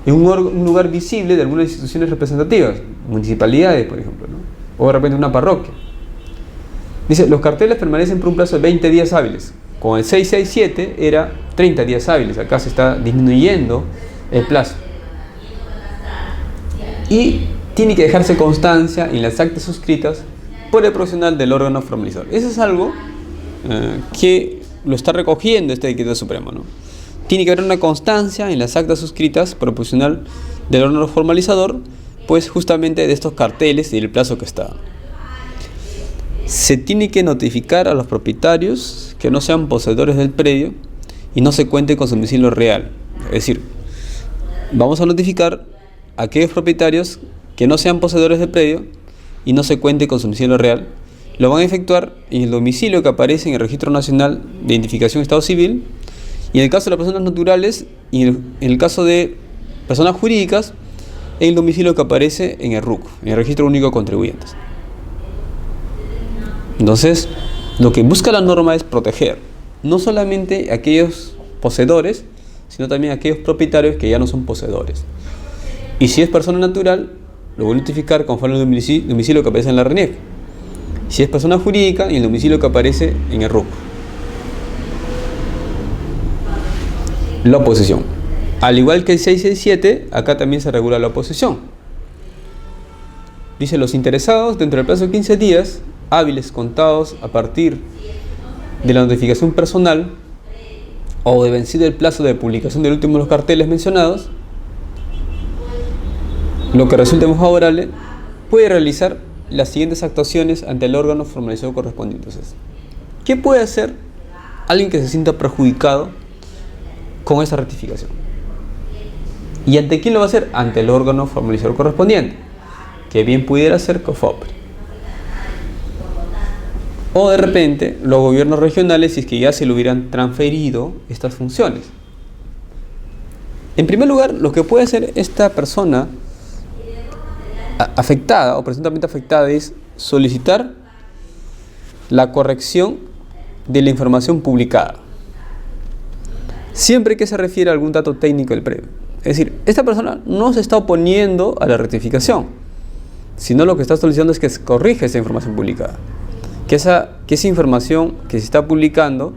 en un lugar visible de algunas instituciones representativas, municipalidades, por ejemplo, ¿no? O de repente una parroquia. Dice, los carteles permanecen por un plazo de 20 días hábiles. Con el 667 era 30 días hábiles. Acá se está disminuyendo el plazo. Y tiene que dejarse constancia en las actas suscritas por el profesional del órgano formalizador. Eso es algo que lo está recogiendo este Decreto Supremo, ¿no? Tiene que haber una constancia en las actas suscritas por el profesional del órgano formalizador, pues justamente de estos carteles y del plazo que está. Se tiene que notificar a los propietarios que no sean poseedores del predio y no se cuente con su domicilio real. Es decir, vamos a notificar a aquellos propietarios que no sean poseedores del predio y no se cuente con su domicilio real. Lo van a efectuar en el domicilio que aparece en el Registro Nacional de Identificación de Estado Civil, y en el caso de las personas naturales y en el caso de personas jurídicas, en el domicilio que aparece en el RUC, en el Registro Único de Contribuyentes. Entonces, lo que busca la norma es proteger no solamente a aquellos poseedores, sino también a aquellos propietarios que ya no son poseedores. Y si es persona natural, lo voy a notificar conforme al domicilio que aparece en la RENIEC. Si es persona jurídica, en el domicilio que aparece en el RUC. La oposición. Al igual que el 667, acá también se regula la oposición. Dice: los interesados, dentro del plazo de 15 días, hábiles contados a partir de la notificación personal o de vencido el plazo de publicación del último de los carteles mencionados, lo que resulte más favorable, puede realizar las siguientes actuaciones ante el órgano formalizado correspondiente. Entonces, ¿qué puede hacer alguien que se sienta perjudicado con esa rectificación? ¿Y ante quién lo va a hacer? Ante el órgano formalizador correspondiente, que bien pudiera ser COFOPRI. O de repente los gobiernos regionales, si es que ya se le hubieran transferido estas funciones. En primer lugar, lo que puede hacer esta persona afectada o presuntamente afectada es solicitar la corrección de la información publicada, siempre que se refiere a algún dato técnico del predio. Es decir, esta persona no se está oponiendo a la rectificación, sino lo que está solicitando es que se corrija esa información publicada, que esa información que se está publicando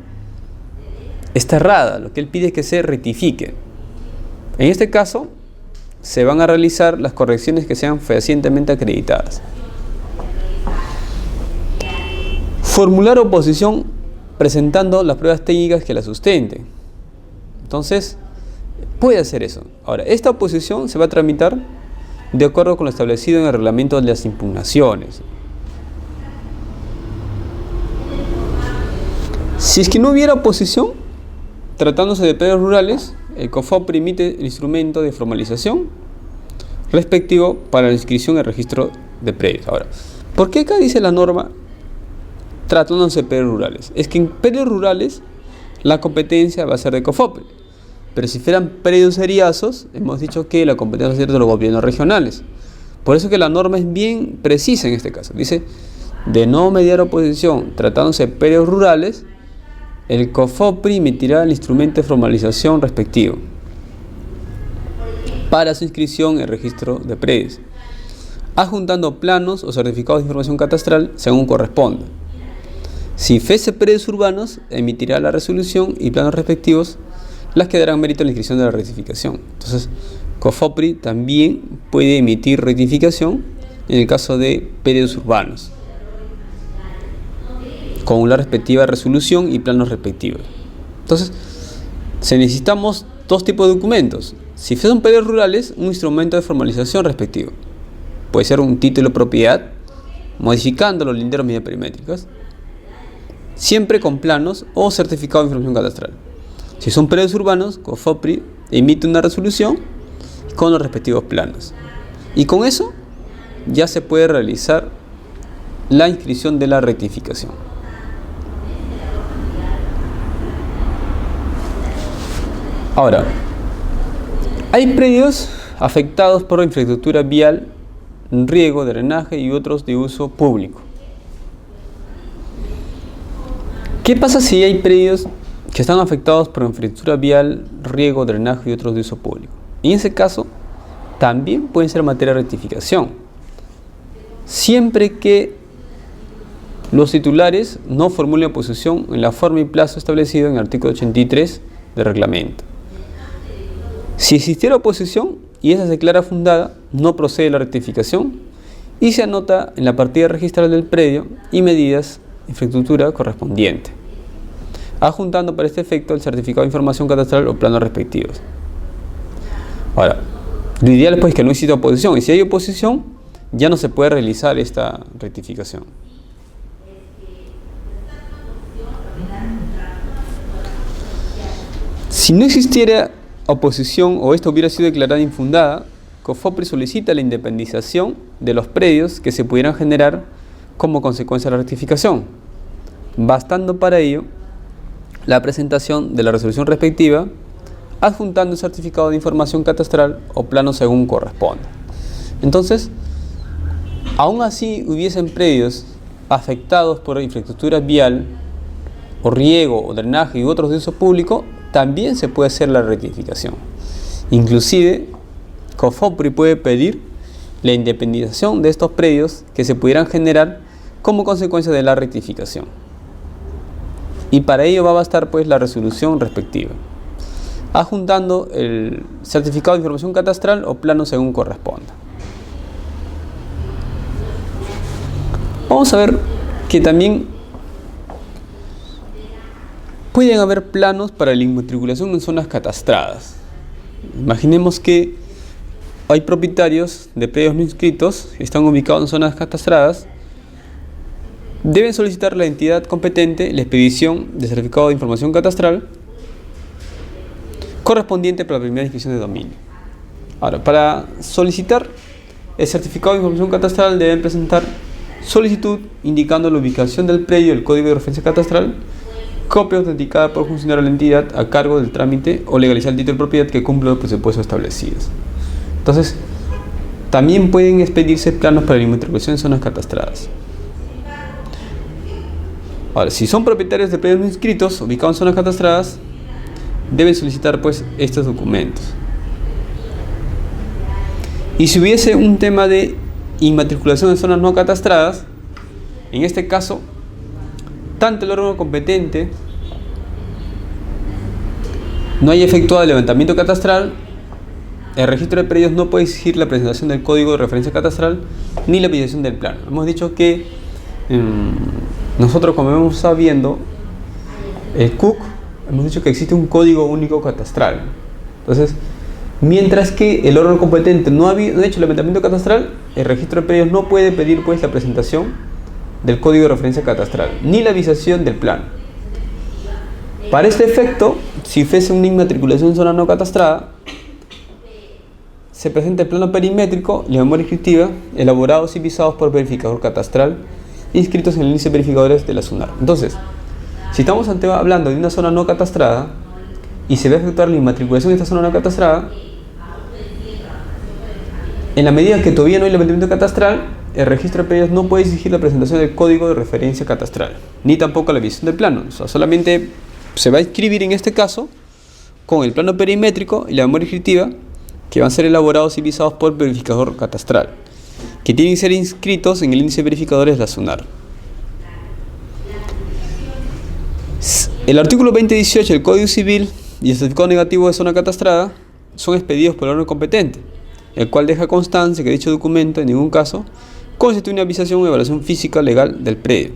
está errada. Lo que él pide es que se rectifique. En este caso, se van a realizar las correcciones que sean fehacientemente acreditadas. Formular oposición presentando las pruebas técnicas que la sustenten. Entonces, puede hacer eso. Ahora, esta oposición se va a tramitar de acuerdo con lo establecido en el reglamento de las impugnaciones. Si es que no hubiera oposición, tratándose de predios rurales, el COFOPRI emite el instrumento de formalización respectivo para la inscripción en el registro de predios. Ahora, ¿por qué acá dice la norma tratándose de predios rurales? Es que en predios rurales la competencia va a ser de COFOPRI, pero si fueran predios seriazos, hemos dicho que la competencia va a ser de los gobiernos regionales. Por eso que la norma es bien precisa en este caso. Dice: de no mediar oposición tratándose de predios rurales, el COFOPRI emitirá el instrumento de formalización respectivo para su inscripción en el registro de predios, adjuntando planos o certificados de información catastral según corresponda. Si fuese predios urbanos, emitirá la resolución y planos respectivos, las que darán mérito a la inscripción de la rectificación. Entonces, COFOPRI también puede emitir rectificación en el caso de predios urbanos, con la respectiva resolución y planos respectivos. Entonces, necesitamos dos tipos de documentos. Si son predios rurales, un instrumento de formalización respectivo. Puede ser un título de propiedad, modificando los linderos medidas perimétricas, siempre con planos o certificado de información catastral. Si son predios urbanos, COFOPRI emite una resolución con los respectivos planos. Y con eso ya se puede realizar la inscripción de la rectificación. Ahora, hay predios afectados por la infraestructura vial, riego, drenaje y otros de uso público. ¿Qué pasa si hay predios que están afectados por infraestructura vial, riego, drenaje y otros de uso público? Y en ese caso, también pueden ser materia de rectificación, siempre que los titulares no formulen oposición en la forma y plazo establecido en el artículo 83 del reglamento. Si existiera oposición y esa se declara fundada, no procede la rectificación y se anota en la partida registral del predio y medidas de infraestructura correspondiente, adjuntando para este efecto el certificado de información catastral o planos respectivos. Ahora, lo ideal es pues que no exista oposición, y si hay oposición ya no se puede realizar esta rectificación. Si no existiera oposición o esta hubiera sido declarada infundada, COFOPRI solicita la independización de los predios que se pudieran generar como consecuencia de la rectificación, bastando para ello la presentación de la resolución respectiva, adjuntando el certificado de información catastral o plano según corresponda. Entonces, aún así hubiesen predios afectados por infraestructura vial, o riego, o drenaje y otros de uso público, también se puede hacer la rectificación. Inclusive, COFOPRI puede pedir la independización de estos predios que se pudieran generar como consecuencia de la rectificación. Y para ello va a bastar pues la resolución respectiva, adjuntando el certificado de información catastral o plano según corresponda. Vamos a ver que también pueden haber planos para la inmatriculación en zonas catastradas. Imaginemos que hay propietarios de predios no inscritos que están ubicados en zonas catastradas. Deben solicitar a la entidad competente la expedición de certificado de información catastral correspondiente para la primera inscripción de dominio. Ahora, para solicitar el certificado de información catastral deben presentar solicitud indicando la ubicación del predio, el código de referencia catastral, copia autenticada por funcionario de la entidad a cargo del trámite o legalizar el título de propiedad que cumpla los presupuestos establecidos. Entonces, también pueden expedirse planos para la inmatriculación en zonas catastradas. Ahora, si son propietarios de predios no inscritos ubicados en zonas catastradas, deben solicitar pues estos documentos. Y si hubiese un tema de inmatriculación en zonas no catastradas, en este caso, tanto el órgano competente no haya efectuado el levantamiento catastral, el registro de predios no puede exigir la presentación del código de referencia catastral ni la habilitación del plano. Hemos dicho que nosotros, como hemos estado viendo, el CUC, hemos dicho que existe un código único catastral. Entonces, mientras que el órgano competente no ha hecho el levantamiento catastral, el registro de predios no puede pedir pues la presentación del código de referencia catastral ni la habilitación del plano. Para este efecto, si fuese una inmatriculación en zona no catastrada, se presenta el plano perimétrico y la memoria descriptiva elaborados y visados por verificador catastral inscritos en el índice de verificadores de la SUNAR. Entonces, si estamos hablando de una zona no catastrada y se va a efectuar la inmatriculación de esta zona no catastrada, en la medida que todavía no hay levantamiento catastral, el registro de predios no puede exigir la presentación del código de referencia catastral, ni tampoco la visión del plano. O sea, solamente se va a inscribir en este caso con el plano perimétrico y la memoria descriptiva, que van a ser elaborados y visados por verificador catastral, que tienen que ser inscritos en el índice de verificadores de la SUNAR. El artículo 2018 del Código Civil y el certificado negativo de zona catastrada son expedidos por el órgano competente, el cual deja constancia que dicho documento en ningún caso constituye una avisación o evaluación física legal del predio,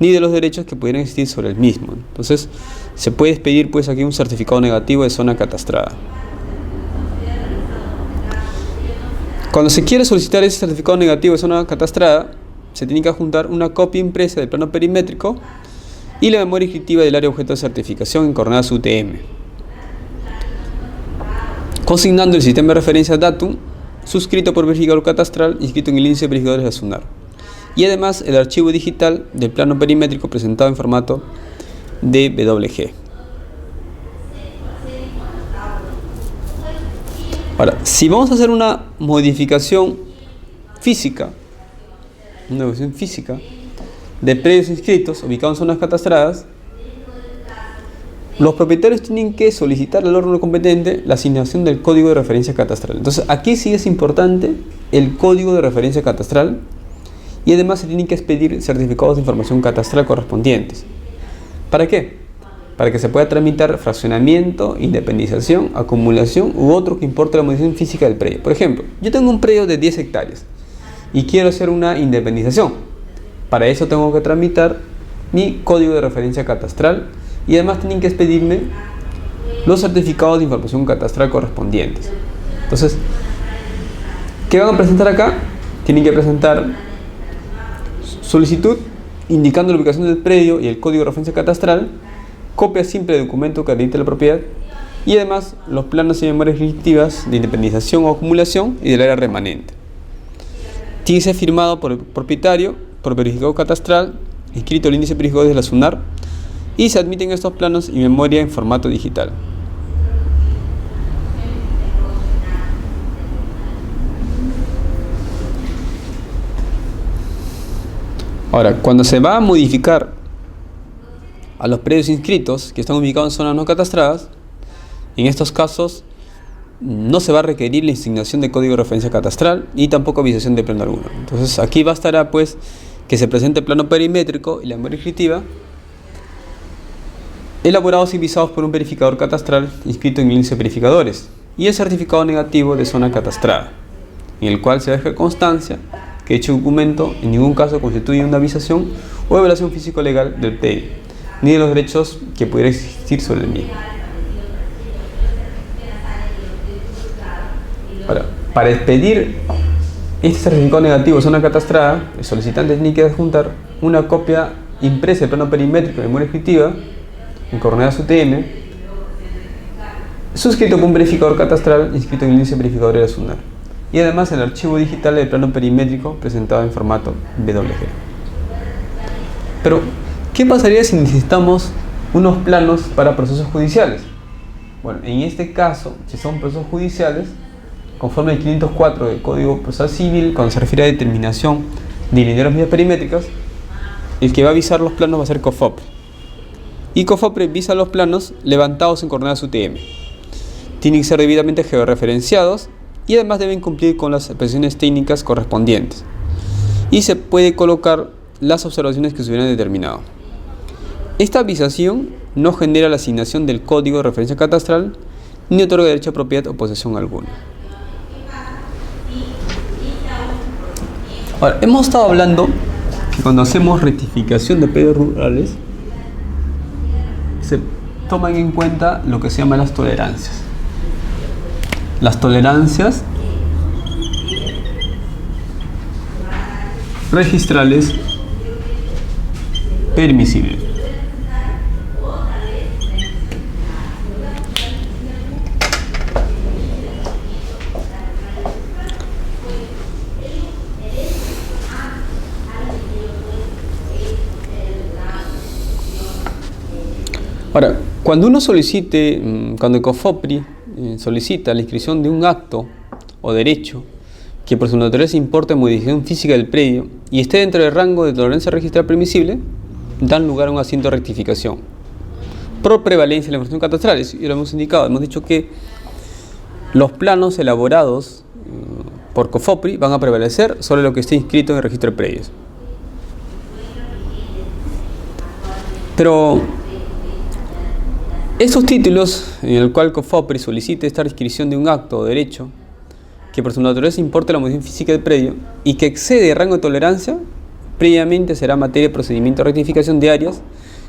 ni de los derechos que pudieran existir sobre el mismo. Entonces, se puede expedir pues aquí un certificado negativo de zona catastrada. Cuando se quiere solicitar ese certificado negativo de zona catastrada, se tiene que adjuntar una copia impresa del plano perimétrico y la memoria descriptiva del área objeto de certificación en coordenadas UTM, consignando el sistema de referencia datum suscrito por verificador catastral inscrito en el índice de verificadores de la SUNAR, y además el archivo digital del plano perimétrico presentado en formato DWG. Ahora, si vamos a hacer una modificación física de predios inscritos ubicados en zonas catastradas, los propietarios tienen que solicitar al órgano competente la asignación del código de referencia catastral. Entonces, aquí sí es importante el código de referencia catastral, y además se tienen que expedir certificados de información catastral correspondientes. ¿Para qué? Para que se pueda tramitar fraccionamiento, independización, acumulación u otro que importe la modificación física del predio. Por ejemplo, yo tengo un predio de 10 hectáreas y quiero hacer una independización. Para eso tengo que tramitar mi código de referencia catastral y además tienen que expedirme los certificados de información catastral correspondientes. Entonces, ¿qué van a presentar acá? Tienen que presentar solicitud indicando la ubicación del predio y el código de referencia catastral, copia simple de documento que acredite la propiedad y además los planos y memorias descriptivas de independización o acumulación y del área remanente. Tiene que ser firmado por el propietario, por verificador catastral, inscrito el índice de verificadores de la SUNAR, y se admiten estos planos y memoria en formato digital. Ahora, cuando se va a modificar a los predios inscritos que están ubicados en zonas no catastradas, en estos casos no se va a requerir la asignación de código de referencia catastral y tampoco avisación de plano alguno. Entonces aquí bastará pues que se presente el plano perimétrico y la memoria descriptiva elaborados y visados por un verificador catastral inscrito en el índice de verificadores y el certificado negativo de zona catastrada, en el cual se deja constancia que dicho documento en ningún caso constituye una avisación o evaluación físico-legal del predio, ni de los derechos que pudiera existir sobre el mismo. Ahora, para expedir este certificado negativo de zona catastrada, el solicitante tiene que adjuntar una copia impresa del plano perimétrico de memoria descriptiva en coordenadas UTM, suscrito por un verificador catastral inscrito en el índice de verificadores de la SUNAR, y además el archivo digital del plano perimétrico presentado en formato WG. Pero, ¿qué pasaría si necesitamos unos planos para procesos judiciales? Bueno, en este caso, si son procesos judiciales, conforme al 504 del Código Procesal Civil, cuando se refiere a determinación de lineales medidas perimétricas, el que va a visar los planos va a ser COFOPRE. Y COFOPRE visa los planos levantados en coordenadas UTM. Tienen que ser debidamente georreferenciados y además deben cumplir con las especificaciones técnicas correspondientes. Y se puede colocar las observaciones que se hubieran determinado. Esta visación no genera la asignación del código de referencia catastral ni otorga derecho a propiedad o posesión alguna. Ahora, hemos estado hablando que cuando hacemos rectificación de predios rurales se toman en cuenta lo que se llaman las tolerancias. Las tolerancias registrales permisibles. Ahora, cuando uno solicite, cuando el COFOPRI solicita la inscripción de un acto o derecho que por su naturaleza importe modificación física del predio y esté dentro del rango de tolerancia registral permisible, dan lugar a un asiento de rectificación por prevalencia de la información catastral. Y lo hemos indicado, hemos dicho que los planos elaborados por COFOPRI van a prevalecer sobre lo que esté inscrito en el registro de predios. Pero esos títulos en el cual COFOPRI solicite esta inscripción de un acto o derecho que por su naturaleza importe la modificación física del predio y que excede el rango de tolerancia, previamente será materia de procedimiento de rectificación de áreas,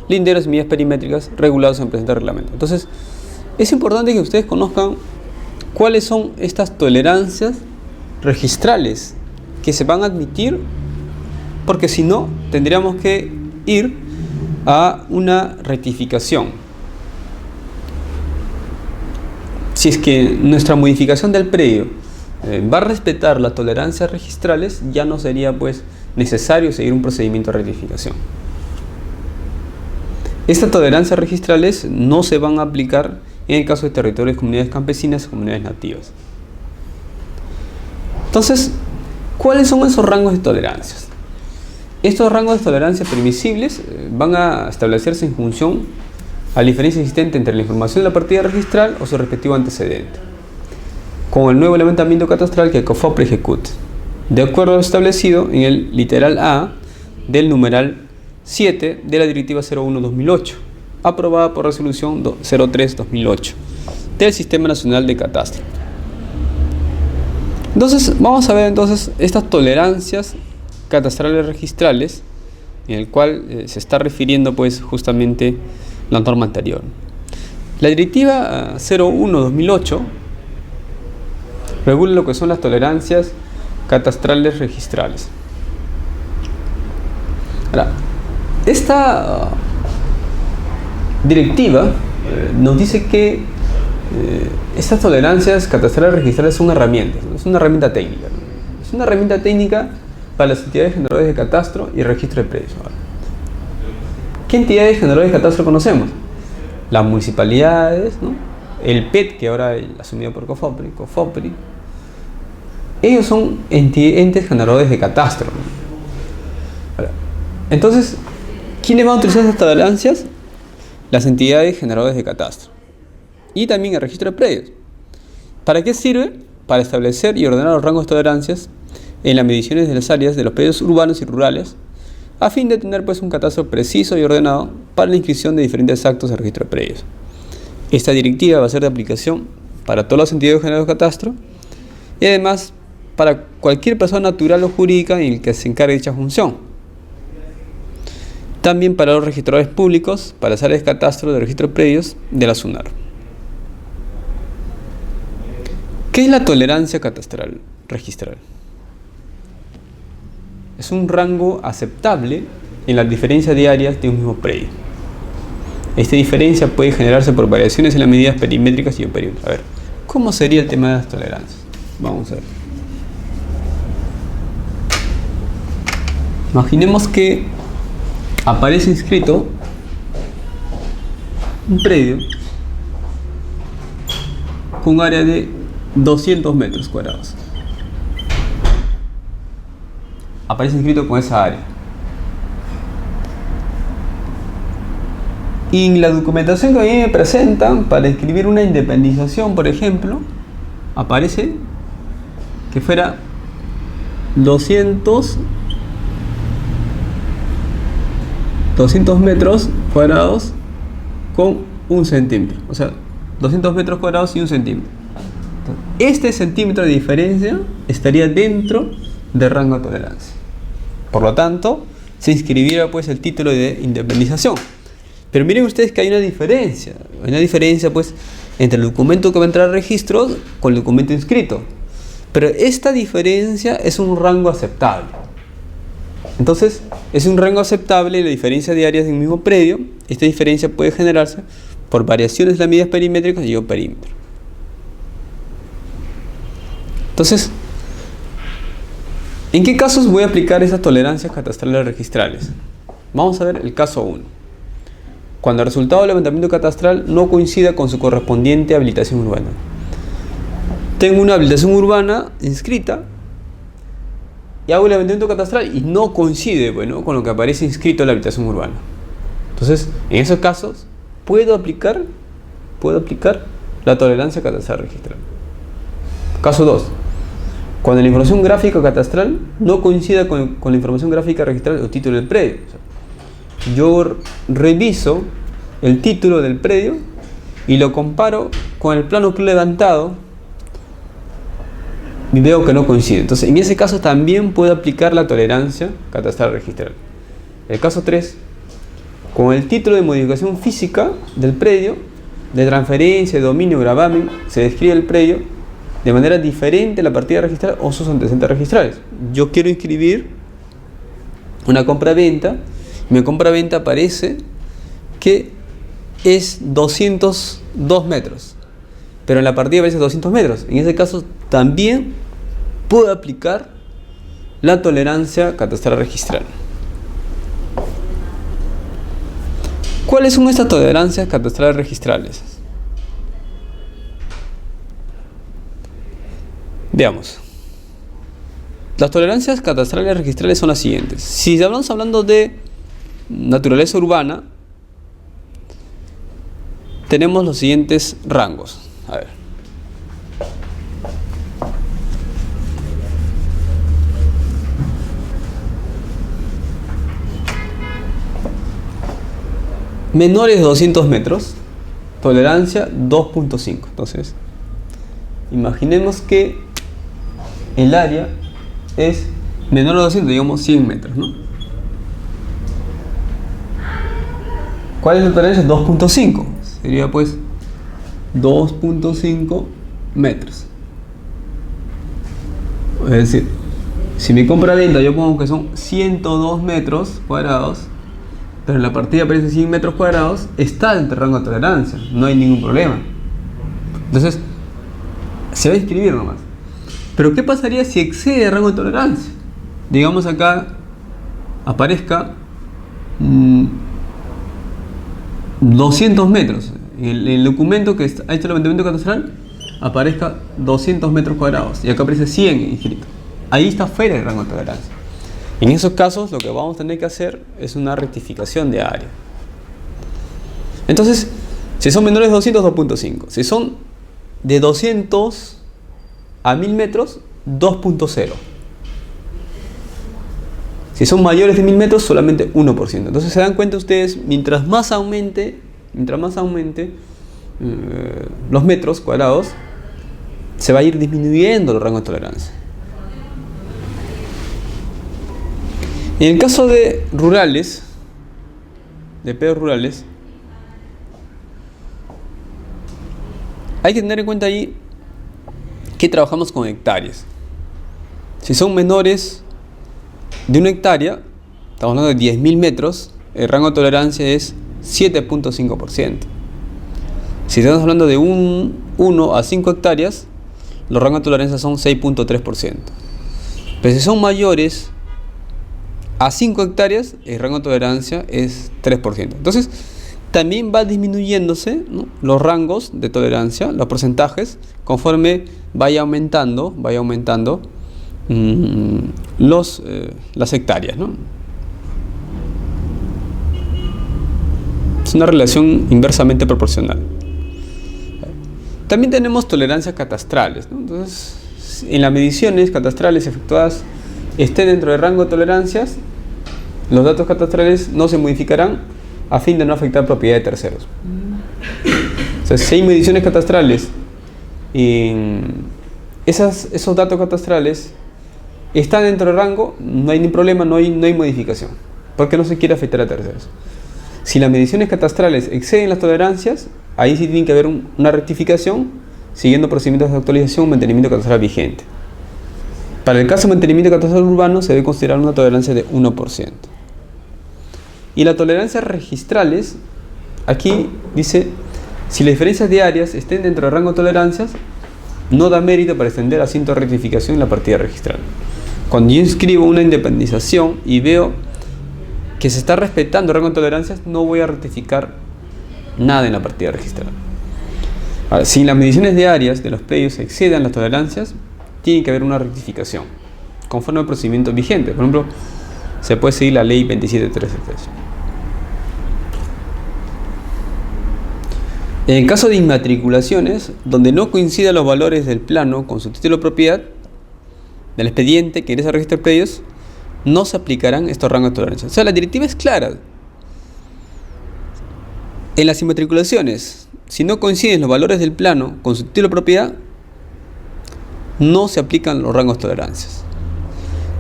linderos y medidas perimétricas regulados en el presente reglamento. Entonces, es importante que ustedes conozcan cuáles son estas tolerancias registrales que se van a admitir, porque si no, tendríamos que ir a una rectificación. Si es que nuestra modificación del predio va a respetar las tolerancias registrales, ya no sería pues necesario seguir un procedimiento de rectificación. Estas tolerancias registrales no se van a aplicar en el caso de territorios de comunidades campesinas y comunidades nativas. Entonces, ¿cuáles son esos rangos de tolerancias? Estos rangos de tolerancia permisibles van a establecerse en función a la diferencia existente entre la información de la partida registral o su respectivo antecedente, con el nuevo levantamiento catastral que el COFOPRI ejecute, de acuerdo a lo establecido en el literal A del numeral 7 de la Directiva 01/2008, aprobada por resolución 03/2008 del Sistema Nacional de Catastro. Entonces, vamos a ver entonces estas tolerancias catastrales registrales, en el cual se está refiriendo pues justamente la norma anterior. La Directiva 01/2008 regula lo que son las tolerancias catastrales registrales. Ahora, esta directiva nos dice que estas tolerancias catastrales registrales son herramientas, ¿no? Es una herramienta técnica, ¿no? Es una herramienta técnica para las entidades generadoras de catastro y registro de predios. ¿Qué entidades generadoras de catastro conocemos? Las municipalidades, ¿no? El PET, que ahora es asumido por COFOPRI. Ellos son entes generadores de catastro, ¿no? Ahora, Entonces, ¿quiénes van a utilizar estas tolerancias? Las entidades generadoras de catastro y también el registro de predios. ¿Para qué sirve? Para establecer y ordenar los rangos de tolerancias en las mediciones de las áreas de los predios urbanos y rurales, a fin de tener pues un catastro preciso y ordenado para la inscripción de diferentes actos de registro de predios. Esta directiva va a ser de aplicación para todos los entidades generadoras de catastro y además para cualquier persona natural o jurídica en el que se encargue dicha función. También para los registradores públicos, para las áreas de catastro de registro de predios de la SUNAR. ¿Qué es la tolerancia catastral registral? Es un rango aceptable en las diferencias de áreas de un mismo predio. Esta diferencia puede generarse por variaciones en las medidas perimétricas y geoperímetros. A ver, ¿cómo sería el tema de las tolerancias? Vamos a ver. Imaginemos que aparece inscrito un predio con un área de 200 metros cuadrados. Aparece inscrito con esa área. Y en la documentación que a mí me presentan para escribir una independización, por ejemplo, aparece que fuera 200 metros cuadrados con 1 centímetro. O sea, 200 metros cuadrados y 1 centímetro. Este centímetro de diferencia estaría dentro del rango de tolerancia. Por lo tanto, se inscribiera pues el título de independización. Pero miren ustedes que hay una diferencia. Hay una diferencia pues entre el documento que va a entrar a registros con el documento inscrito. Pero esta diferencia es un rango aceptable. Entonces, es un rango aceptable la diferencia de áreas del mismo predio. Esta diferencia puede generarse por variaciones de las medidas perimétricas y geoperímetros. Entonces, ¿en qué casos voy a aplicar esas tolerancias catastrales registrales? Vamos a ver el caso 1. Cuando el resultado del levantamiento catastral no coincida con su correspondiente habilitación urbana. Tengo una habilitación urbana inscrita y hago el levantamiento catastral y no coincide, bueno, con lo que aparece inscrito en la habilitación urbana. Entonces, en esos casos, puedo aplicar la tolerancia catastral registral. Caso 2. Cuando la información gráfica catastral no coincida con la información gráfica registral o título del predio. O sea, yo reviso el título del predio y lo comparo con el plano que he levantado y veo que no coincide. Entonces, en ese caso también puedo aplicar la tolerancia catastral registral. El caso 3. Con el título de modificación física del predio, de transferencia, de dominio, gravamen, se describe el predio de manera diferente a la partida registral o sus antecedentes registrales. Yo quiero inscribir una compra-venta, y mi compra-venta aparece que es 202 metros, pero en la partida aparece 200 metros. En ese caso también puedo aplicar la tolerancia catastral registral. ¿Cuáles son estas tolerancias catastrales registrales? Veamos. Las tolerancias catastrales registrales son las siguientes. Si estamos hablando de naturaleza urbana, tenemos los siguientes rangos. A ver. Menores de 200 metros, tolerancia 2.5. Entonces, imaginemos que el área es menor a 200, digamos 100 metros, ¿no? ¿Cuál es la tolerancia? 2.5. Sería pues 2.5 metros. Es decir, si mi compra-venta yo pongo que son 102 metros cuadrados, pero en la partida aparece 100 metros cuadrados, está dentro del rango de tolerancia, no hay ningún problema. Entonces, se va a inscribir nomás. Pero ¿qué pasaría si excede el rango de tolerancia? Digamos acá aparezca 200 metros. En el documento que ha hecho el levantamiento catastral aparezca 200 metros cuadrados y acá aparece 100 inscrito. Ahí está fuera del rango de tolerancia. En esos casos lo que vamos a tener que hacer es una rectificación de área. Entonces, si son menores de 200, 2.5. Si son de 200 a 1000 metros, 2.0. Si son mayores de 1000 metros, solamente 1%. Entonces se dan cuenta ustedes, mientras más aumente los metros cuadrados, se va a ir disminuyendo el rango de tolerancia. En el caso de rurales, de predios rurales, hay que tener en cuenta ahí que trabajamos con hectáreas. Si son menores de 1 hectárea, estamos hablando de 10.000 metros, el rango de tolerancia es 7.5%. Si estamos hablando de 1 a 5 hectáreas, los rangos de tolerancia son 6.3%. Pero si son mayores a 5 hectáreas, el rango de tolerancia es 3%. Entonces, también va disminuyéndose, ¿no?, los rangos de tolerancia, los porcentajes, conforme vaya aumentando las hectáreas, ¿no? Es una relación inversamente proporcional. También tenemos tolerancias catastrales, ¿no? Entonces, en las mediciones catastrales efectuadas estén dentro del rango de tolerancias, los datos catastrales no se modificarán a fin de no afectar propiedad de terceros. O sea, si hay mediciones catastrales y esos datos catastrales están dentro del rango, no hay ni problema, no hay modificación, porque no se quiere afectar a terceros. Si las mediciones catastrales exceden las tolerancias, ahí sí tiene que haber una rectificación siguiendo procedimientos de actualización o mantenimiento catastral vigente. Para el caso de mantenimiento catastral urbano se debe considerar una tolerancia de 1%. Y las tolerancias registrales, aquí dice, si las diferencias de áreas estén dentro del rango de tolerancias, no da mérito para extender asiento de rectificación en la partida registral. Cuando yo inscribo una independización y veo que se está respetando el rango de tolerancias, no voy a rectificar nada en la partida registral. Ahora, si las mediciones de áreas de los predios excedan las tolerancias, tiene que haber una rectificación conforme al procedimiento vigente. Por ejemplo, se puede seguir la ley 27.373. En el caso de inmatriculaciones, donde no coincidan los valores del plano con su título de propiedad del expediente que ingresa al registro de predios, no se aplicarán estos rangos de tolerancia. O sea, la directiva es clara. En las inmatriculaciones, si no coinciden los valores del plano con su título de propiedad, no se aplican los rangos de tolerancias.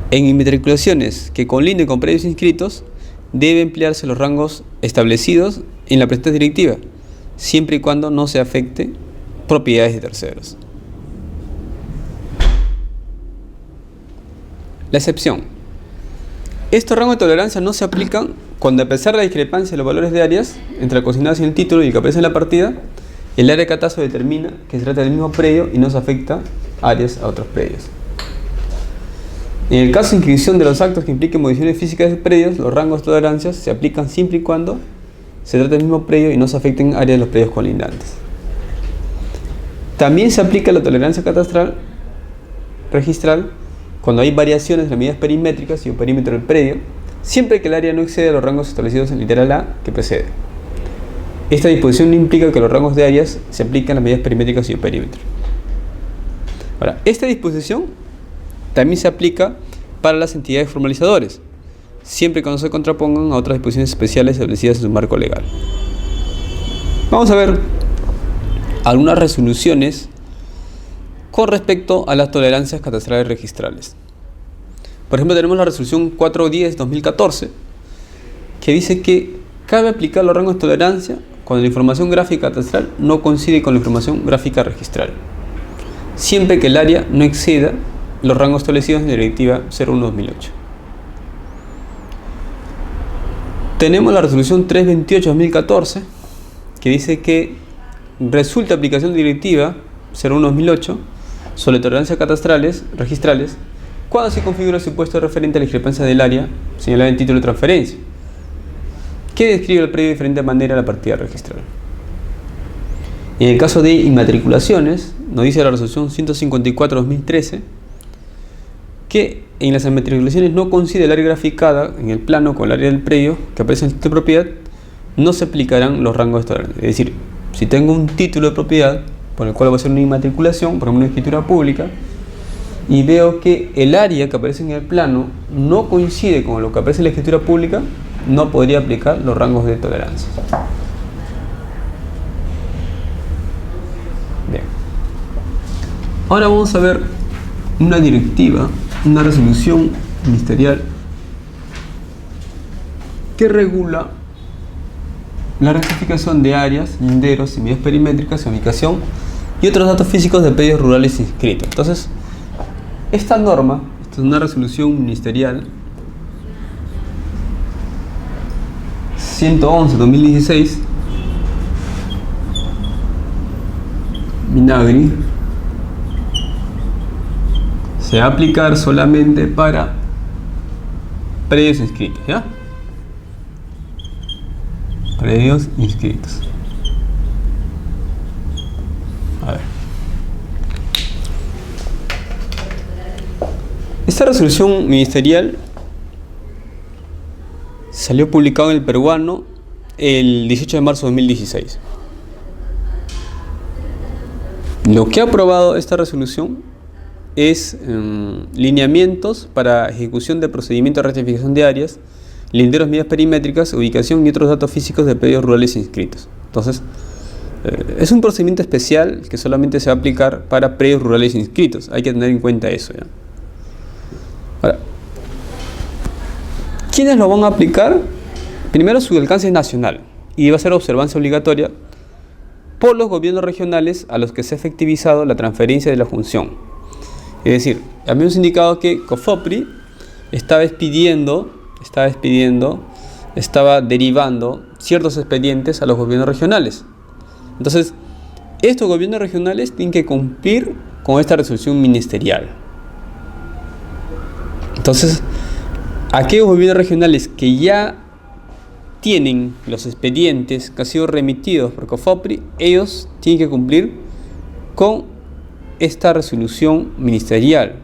En inmatriculaciones que colindan con predios inscritos, deben emplearse los rangos establecidos en la presente directiva, siempre y cuando no se afecte propiedades de terceros. La excepción. Estos rangos de tolerancia no se aplican cuando, a pesar de la discrepancia de los valores de áreas entre el consignado en el título y el que aparece en la partida, el área de catastro determina que se trata del mismo predio y no se afecta áreas a otros predios. En el caso de inscripción de los actos que impliquen modificaciones físicas de predios, los rangos de tolerancia se aplican siempre y cuando se trata del mismo predio y no se afecten áreas de los predios colindantes. También se aplica la tolerancia catastral registral cuando hay variaciones en las medidas perimétricas y el perímetro del predio, siempre que el área no exceda los rangos establecidos en literal A que precede. Esta disposición no implica que los rangos de áreas se apliquen a las medidas perimétricas y el perímetro. Ahora, esta disposición también se aplica para las entidades formalizadores, siempre que no se contrapongan a otras disposiciones especiales establecidas en su marco legal. Vamos a ver algunas resoluciones con respecto a las tolerancias catastrales registrales. Por ejemplo, tenemos la resolución 410-2014, que dice que cabe aplicar los rangos de tolerancia cuando la información gráfica catastral no coincide con la información gráfica registral, siempre que el área no exceda los rangos establecidos en la Directiva 01/2008. Tenemos la resolución 328-2014, que dice que resulta aplicación de Directiva 01/2008 sobre tolerancias catastrales registrales cuando se configura el supuesto referente a la discrepancia del área señalada en título de transferencia, que describe el predio de diferente manera a la partida registral. En el caso de inmatriculaciones, nos dice la resolución 154-2013 que en las matriculaciones no coincide el área graficada en el plano con el área del predio que aparece en el título de propiedad, no se aplicarán los rangos de tolerancia. Es decir, si tengo un título de propiedad por el cual voy a hacer una inmatriculación, por ejemplo una escritura pública, y veo que el área que aparece en el plano no coincide con lo que aparece en la escritura pública, no podría aplicar los rangos de tolerancia. Bien. Ahora vamos a ver una directiva, una resolución ministerial que regula la rectificación de áreas, linderos y medidas perimétricas, ubicación y otros datos físicos de predios rurales inscritos. Entonces, esta norma, esta es una resolución ministerial 111/2016, Minagri, se va a aplicar solamente para predios inscritos, ¿ya? Predios inscritos. A ver. Esta resolución ministerial salió publicado en el peruano el 18 de marzo de 2016. Lo que ha aprobado esta resolución es lineamientos para ejecución de procedimientos de rectificación de áreas, linderos, medidas perimétricas, ubicación y otros datos físicos de predios rurales inscritos. Entonces, es un procedimiento especial que solamente se va a aplicar para predios rurales inscritos. Hay que tener en cuenta eso, ¿ya? Ahora, ¿quiénes lo van a aplicar? Primero, su alcance es nacional y va a ser observancia obligatoria por los gobiernos regionales a los que se ha efectivizado la transferencia de la función. Es decir, habíamos indicado que COFOPRI estaba derivando ciertos expedientes a los gobiernos regionales. Entonces, estos gobiernos regionales tienen que cumplir con esta resolución ministerial. Entonces, aquellos gobiernos regionales que ya tienen los expedientes que han sido remitidos por COFOPRI, ellos tienen que cumplir con esta resolución ministerial,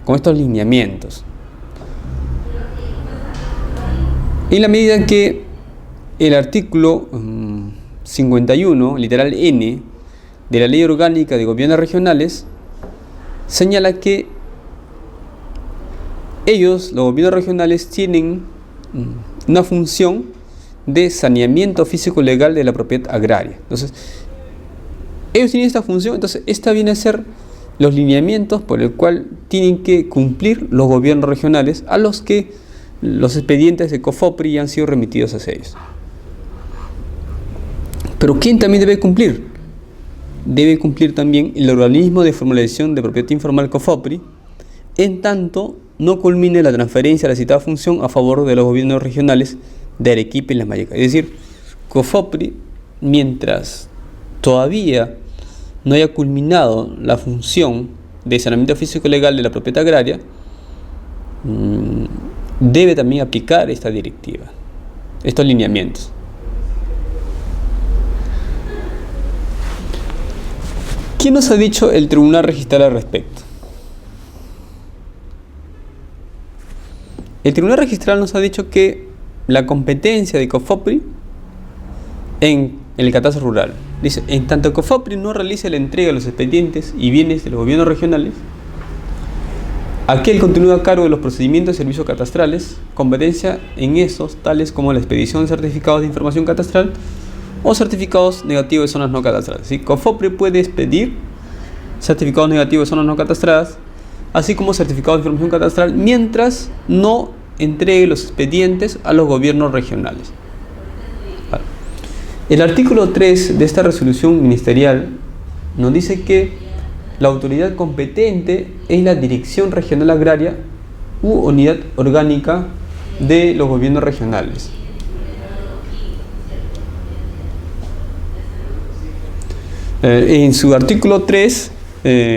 con estos lineamientos. En la medida en que el artículo 51, literal N, de la Ley Orgánica de Gobiernos Regionales, señala que ellos, los gobiernos regionales, tienen una función de saneamiento físico-legal de la propiedad agraria. Entonces, ellos tienen esta función, entonces esta viene a ser los lineamientos por el cual tienen que cumplir los gobiernos regionales a los que los expedientes de COFOPRI han sido remitidos hacia ellos. Pero ¿quién también debe cumplir? Debe cumplir también el organismo de formalización de propiedad informal COFOPRI, en tanto no culmine la transferencia de la citada función a favor de los gobiernos regionales de Arequipa y Las Vallecas. Es decir, COFOPRI, mientras todavía no haya culminado la función de saneamiento físico-legal de la propiedad agraria, debe también aplicar esta directiva, estos lineamientos. ¿Qué nos ha dicho el Tribunal Registral al respecto? El Tribunal Registral nos ha dicho que la competencia de COFOPRI en el catastro rural, dice, en tanto COFOPRI no realice la entrega de los expedientes y bienes de los gobiernos regionales, aquel continúa a cargo de los procedimientos y servicios catastrales, competencia en esos tales como la expedición de certificados de información catastral o certificados negativos de zonas no catastrales. ¿Sí? COFOPRI puede expedir certificados negativos de zonas no catastradas, así como certificados de información catastral, mientras no entregue los expedientes a los gobiernos regionales. Vale. El artículo 3 de esta resolución ministerial nos dice que la autoridad competente es la Dirección Regional Agraria u unidad orgánica de los gobiernos regionales. En su artículo 3,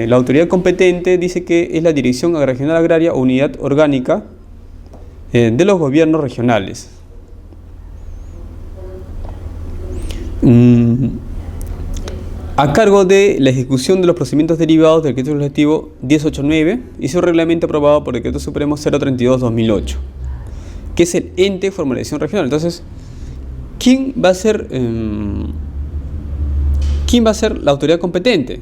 la autoridad competente dice que es la Dirección Regional Agraria o unidad orgánica de los gobiernos regionales. a cargo de la ejecución de los procedimientos derivados del Decreto Legislativo 1089 y su reglamento aprobado por el Decreto Supremo 032/2008, que es el ente de formalización regional. Entonces, ¿quién va a ser la autoridad competente?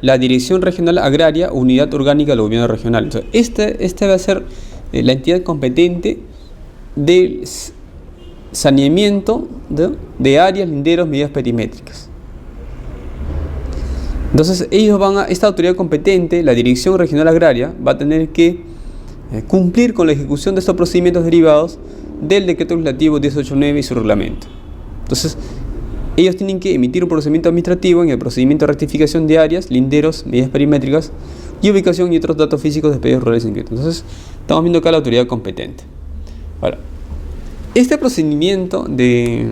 La Dirección Regional Agraria, Unidad Orgánica del Gobierno Regional. Entonces, esta va a ser la entidad competente del saneamiento de áreas, linderos, medidas perimétricas. Entonces, esta autoridad competente, la Dirección Regional Agraria, va a tener que cumplir con la ejecución de estos procedimientos derivados del Decreto Legislativo 1089 y su reglamento. Entonces, ellos tienen que emitir un procedimiento administrativo en el procedimiento de rectificación de áreas, linderos, medidas perimétricas y ubicación y otros datos físicos de predios rurales inscritos. Entonces, estamos viendo acá la autoridad competente. Ahora, este procedimiento de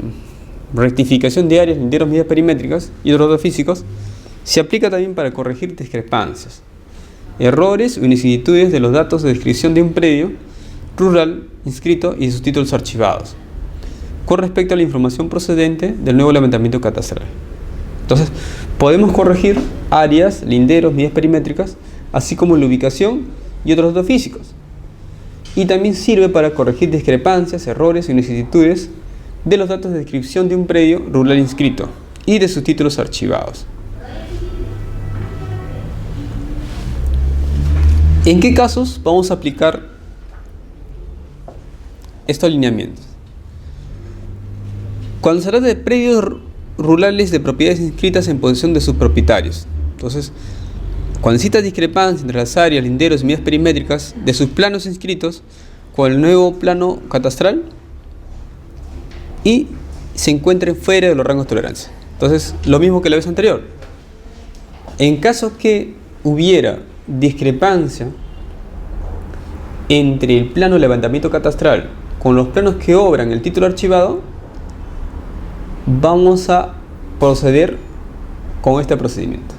rectificación de áreas, linderos, medidas perimétricas y otros datos físicos se aplica también para corregir discrepancias, errores o inexactitudes de los datos de descripción de un predio rural inscrito y sus títulos archivados, con respecto a la información procedente del nuevo levantamiento catastral. Entonces, podemos corregir áreas, linderos, medidas perimétricas, así como la ubicación y otros datos físicos. Y también sirve para corregir discrepancias, errores o inexactitudes de los datos de descripción de un predio rural inscrito y de sus títulos archivados. ¿En qué casos vamos a aplicar estos lineamientos? Cuando se trata de predios rurales de propiedades inscritas en posesión de sus propietarios. Entonces, cuando exista discrepancia entre las áreas, linderos y medidas perimétricas de sus planos inscritos con el nuevo plano catastral y se encuentren fuera de los rangos de tolerancia. Entonces, lo mismo que la vez anterior. En caso que hubiera discrepancia entre el plano de levantamiento catastral con los planos que obran el título archivado, vamos a proceder con este procedimiento,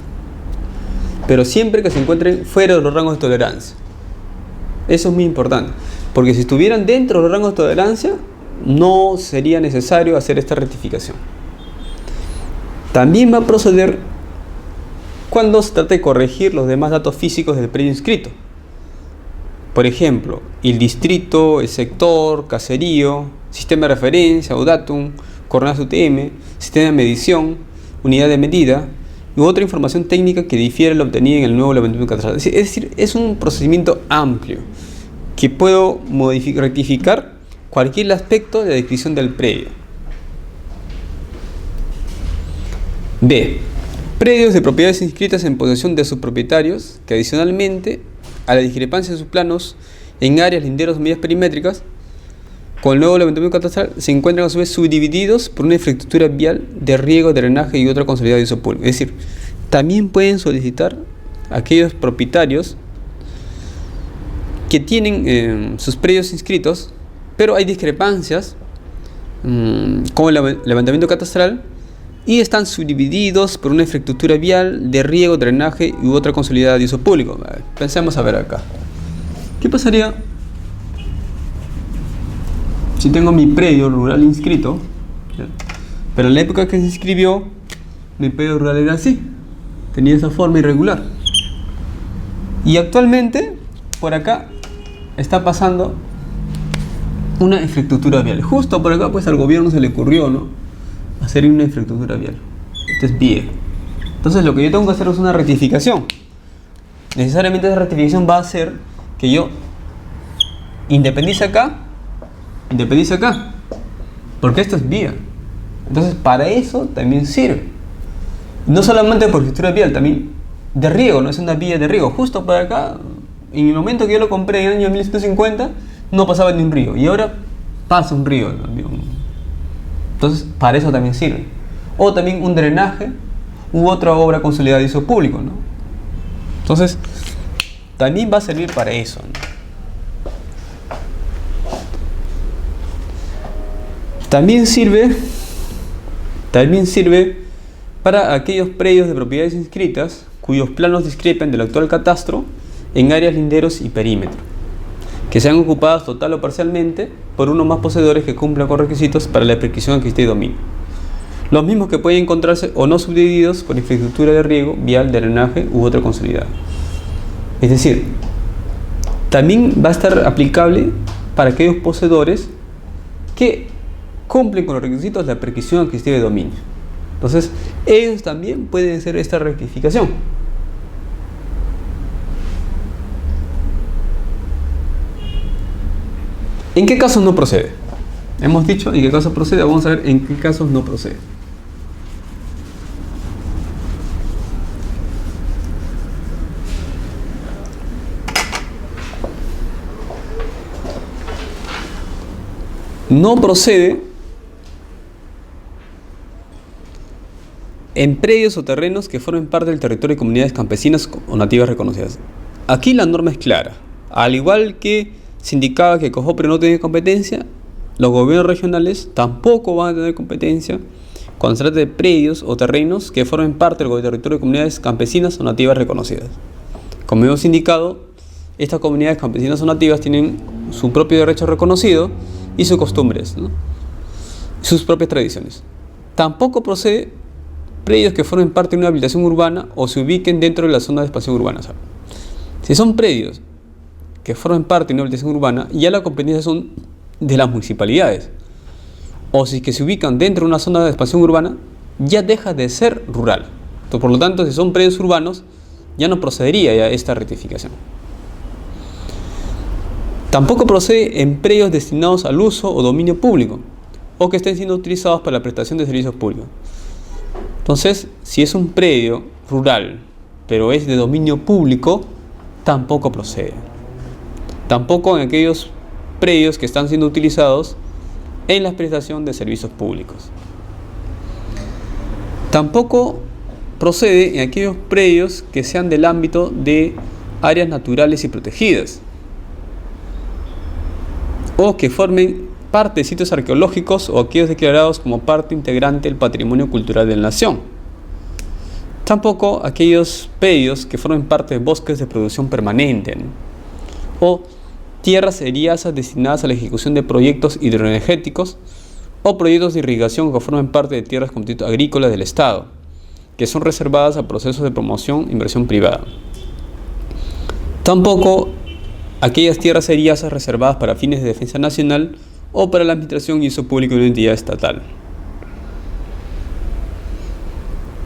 pero siempre que se encuentren fuera de los rangos de tolerancia. Eso es muy importante, porque si estuvieran dentro de los rangos de tolerancia no sería necesario hacer esta rectificación. También va a proceder cuando se trate de corregir los demás datos físicos del predio inscrito. Por ejemplo, el distrito, el sector, caserío, sistema de referencia o datum, coordenadas UTM, sistema de medición, unidad de medida u otra información técnica que difiere la obtenida en el nuevo levantamiento catastral. Es decir, es un procedimiento amplio que puedo rectificar cualquier aspecto de la descripción del predio. B. Predios de propiedades inscritas en posesión de sus propietarios que adicionalmente a la discrepancia de sus planos en áreas, linderos o medidas perimétricas con el nuevo levantamiento catastral se encuentran a su vez subdivididos por una infraestructura vial de riego, drenaje y otra consolidada de uso público. Es decir, también pueden solicitar aquellos propietarios que tienen sus predios inscritos, pero hay discrepancias con el levantamiento catastral y están subdivididos por una infraestructura vial de riego, drenaje y otra consolidada de uso público. Pensemos a ver acá. ¿Qué pasaría si tengo mi predio rural inscrito, pero en la época que se inscribió mi predio rural era así, tenía esa forma irregular, y actualmente por acá está pasando una infraestructura vial? Justo por acá pues al gobierno se le ocurrió, ¿no?, hacer una infraestructura vial. Esto es vía. Entonces lo que yo tengo que hacer es una rectificación. Necesariamente esa rectificación va a hacer que yo independice acá, porque esto es vía. Entonces para eso también sirve. No solamente por infraestructura vial, también de riego, no es una vía de riego. Justo por acá, en el momento que yo lo compré en el año 1750, no pasaba ni un río, y ahora pasa un río. Entonces para eso también sirve. O también un drenaje u otra obra consolidada de uso público, ¿no? Entonces también va a servir para eso, ¿no? También sirve para aquellos predios de propiedades inscritas cuyos planos discrepan del actual catastro en áreas, linderos y perímetro, que sean ocupadas total o parcialmente por uno o más poseedores que cumplan con requisitos para la prescripción de aquisite y dominio. los mismos que pueden encontrarse o no subdivididos por infraestructura de riego, vial, drenaje u otra consolidada. Es decir, también va a estar aplicable para aquellos poseedores que cumplen con los requisitos de la perquisición adquisitiva de dominio. Entonces, ellos también pueden hacer esta rectificación. ¿En qué casos no procede? Hemos dicho en qué casos procede, vamos a ver en qué casos no procede. No procede en predios o terrenos que formen parte del territorio de comunidades campesinas o nativas reconocidas. Aquí la norma es clara. Al igual que se indicaba que COJOPRE no tiene competencia, los gobiernos regionales tampoco van a tener competencia cuando se trata de predios o terrenos que formen parte del territorio de comunidades campesinas o nativas reconocidas. Como hemos indicado, estas comunidades campesinas o nativas tienen su propio derecho reconocido y sus costumbres, ¿no? Sus propias tradiciones. Tampoco procede predios que formen parte de una habilitación urbana o se ubiquen dentro de la zona de expansión urbana. O sea, si son predios que formen parte de una habilitación urbana, ya la competencia son de las municipalidades. O si que se ubican dentro de una zona de expansión urbana, ya deja de ser rural. Entonces, por lo tanto, si son predios urbanos, ya no procedería ya esta rectificación. Tampoco procede en predios destinados al uso o dominio público, o que estén siendo utilizados para la prestación de servicios públicos. Entonces, si es un predio rural, pero es de dominio público, tampoco procede. Tampoco en aquellos predios que están siendo utilizados en la prestación de servicios públicos. Tampoco procede en aquellos predios que sean del ámbito de áreas naturales y protegidas, o que formen parte de sitios arqueológicos o aquellos declarados como parte integrante del patrimonio cultural de la nación. Tampoco aquellos predios que formen parte de bosques de producción permanente, ¿no? O tierras eriazas destinadas a la ejecución de proyectos hidroenergéticos o proyectos de irrigación que formen parte de tierras con título agrícola del Estado, que son reservadas a procesos de promoción e inversión privada. Tampoco aquellas tierras eriazas reservadas para fines de defensa nacional o para la administración y uso público de una entidad estatal.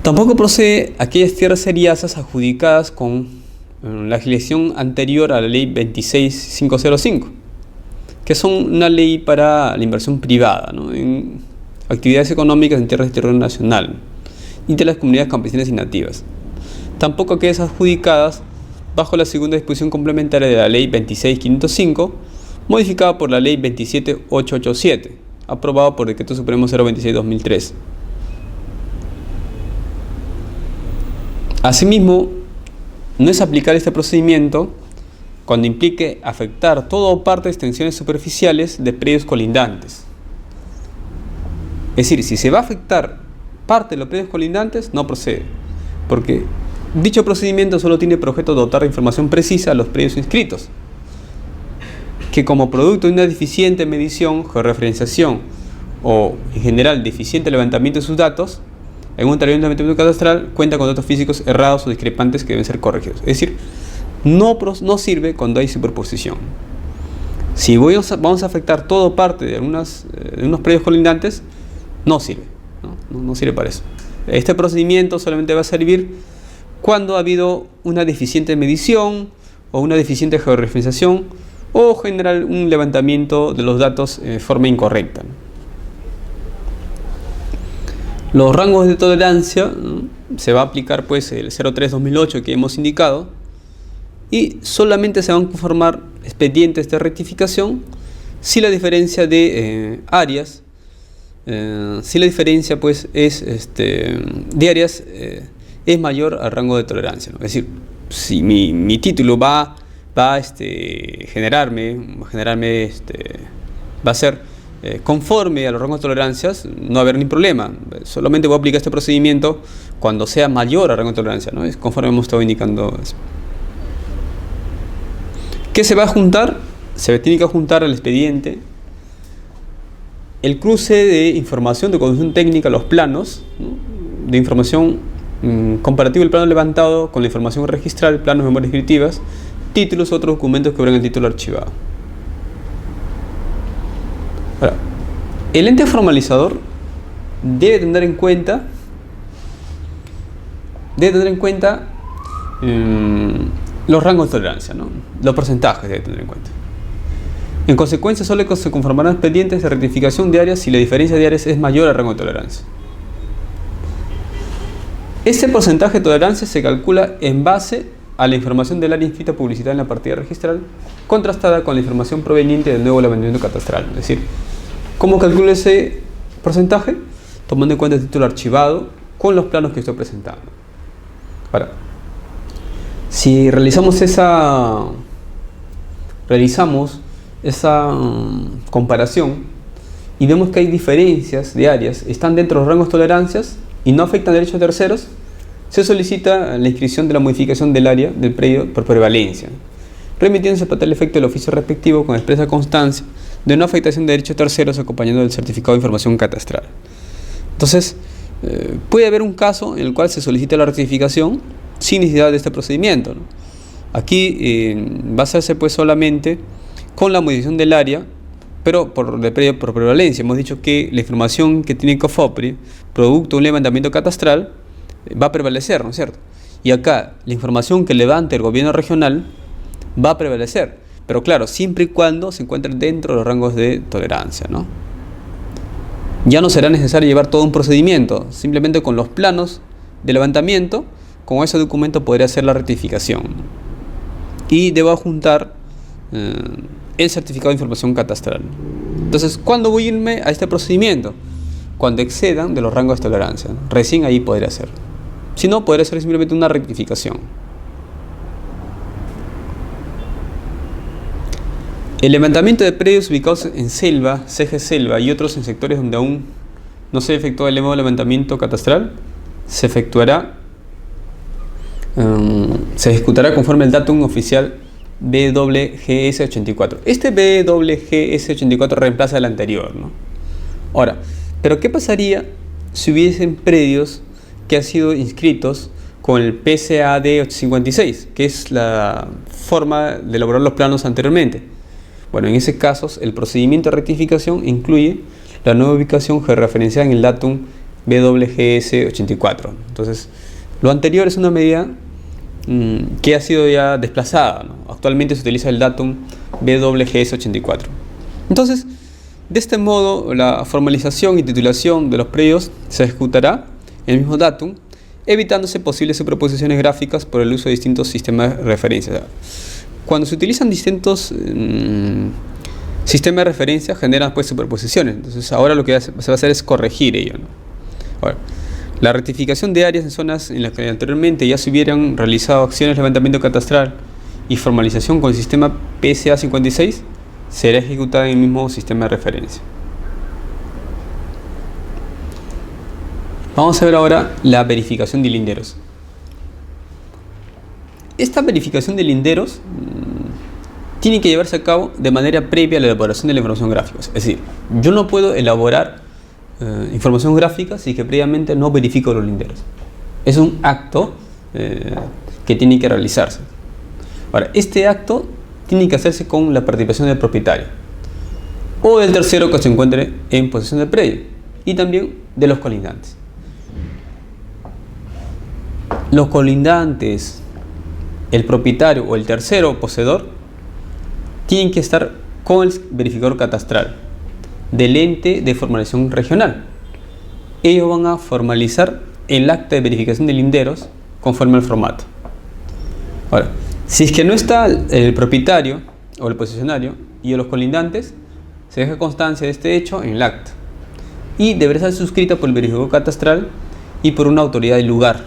Tampoco procede aquellas tierras eriazas adjudicadas con la legislación anterior a la ley 26505, que son una ley para la inversión privada, ¿no?, en actividades económicas en tierras de territorio nacional y de las comunidades campesinas y nativas. Tampoco aquellas adjudicadas bajo la segunda disposición complementaria de la ley 26505, modificada por la ley 27887, aprobada por Decreto Supremo 026/2003. Asimismo, no es aplicable este procedimiento cuando implique afectar todo o parte de extensiones superficiales de predios colindantes. Es decir, si se va a afectar parte de los predios colindantes, no procede, porque dicho procedimiento solo tiene por objeto dotar de información precisa a los predios inscritos, que como producto de una deficiente medición, georreferenciación o en general deficiente levantamiento de sus datos, en un terreno de levantamiento cadastral cuenta con datos físicos errados o discrepantes que deben ser corregidos. Es decir, no sirve cuando hay superposición. Si vamos a afectar todo o parte de unos predios colindantes, no sirve, no sirve para eso. Este procedimiento solamente va a servir cuando ha habido una deficiente medición o una deficiente georreferenciación o generar un levantamiento de los datos de forma incorrecta. Los rangos de tolerancia, ¿no?, se va a aplicar pues el 03/2008 que hemos indicado, y solamente se van a conformar expedientes de rectificación si la diferencia de áreas, si la diferencia pues es de áreas es mayor al rango de tolerancia, ¿no? Es decir, si mi título va a ser conforme a los rangos de tolerancias, no va a haber ni problema. Solamente voy a aplicar este procedimiento cuando sea mayor al rango de tolerancia, ¿no? Es conforme hemos estado indicando eso. ¿Qué se va a juntar? Se tiene que juntar al expediente el cruce de información de documentación técnica, los planos, ¿no?, de información comparativo del plano levantado con la información registral, planos, memorias descriptivas, títulos, otros documentos que obran el título archivado. Ahora, el ente formalizador debe tener en cuenta los rangos de tolerancia, ¿no?, los porcentajes debe tener en cuenta. En consecuencia, solo se conformarán expedientes de rectificación de áreas si la diferencia de áreas es mayor al rango de tolerancia. Este porcentaje de tolerancia se calcula en base a la información del área inscrita publicitada en la partida registral, contrastada con la información proveniente del nuevo levantamiento catastral. Es decir, ¿cómo calcula ese porcentaje? Tomando en cuenta el título archivado con los planos que estoy presentando. Ahora, si realizamos esa comparación y vemos que hay diferencias de áreas, están dentro de los rangos de tolerancias y no afectan derechos de terceros, se solicita la inscripción de la modificación del área del predio por prevalencia, remitiéndose para tal efecto el oficio respectivo con expresa constancia de no afectación de derechos terceros acompañando del certificado de información catastral. Entonces, puede haber un caso en el cual se solicita la rectificación sin necesidad de este procedimiento, ¿no? Aquí va a hacerse pues solamente con la modificación del área, pero por prevalencia. Hemos dicho que la información que tiene COFOPRI, producto de un levantamiento catastral, va a prevalecer, ¿no es cierto? Y acá, la información que levante el gobierno regional va a prevalecer, pero claro, siempre y cuando se encuentre dentro de los rangos de tolerancia, ¿no? Ya no será necesario llevar todo un procedimiento, simplemente con los planos de levantamiento, con ese documento podría hacer la rectificación. Y debo adjuntar el certificado de información catastral. Entonces, ¿cuándo voy a irme a este procedimiento? Cuando excedan de los rangos de tolerancia. Recién ahí podría hacer. Si no, podría ser simplemente una rectificación. El levantamiento de predios ubicados en selva, CG selva y otros en sectores donde aún no se efectúa el nuevo levantamiento catastral, se ejecutará conforme el datum oficial BWGS84. Este BWGS84 reemplaza el anterior, ¿no? Ahora, ¿pero qué pasaría si hubiesen predios que han sido inscritos con el PCAD856, que es la forma de elaborar los planos anteriormente? Bueno, en ese caso, el procedimiento de rectificación incluye la nueva ubicación georreferenciada en el datum BWGS84. Entonces, lo anterior es una medida que ha sido ya desplazada, ¿no? Actualmente se utiliza el datum BWGS84. Entonces, de este modo, la formalización y titulación de los predios se ejecutará en el mismo datum, evitándose posibles superposiciones gráficas por el uso de distintos sistemas de referencia. Cuando se utilizan distintos sistemas de referencia, generan pues superposiciones. Entonces, ahora lo que se va a hacer es corregir ello, ¿no? Ahora, la rectificación de áreas en zonas en las que anteriormente ya se hubieran realizado acciones de levantamiento catastral y formalización con el sistema PCA56 será ejecutada en el mismo sistema de referencia. Vamos a ver ahora la verificación de linderos. Esta verificación de linderos tiene que llevarse a cabo de manera previa a la elaboración de la información gráfica. Es decir, yo no puedo elaborar información gráfica si que previamente no verifico los linderos. Es un acto que tiene que realizarse. Ahora, este acto tiene que hacerse con la participación del propietario o del tercero que se encuentre en posesión del predio y también de los colindantes. Los colindantes, el propietario o el tercero poseedor tienen que estar con el verificador catastral del ente de formalización regional. Ellos van a formalizar el acta de verificación de linderos conforme al formato. Ahora, si es que no está el propietario o el posesionario y los colindantes, se deja constancia de este hecho en el acta y deberá ser suscrita por el verificador catastral y por una autoridad del lugar,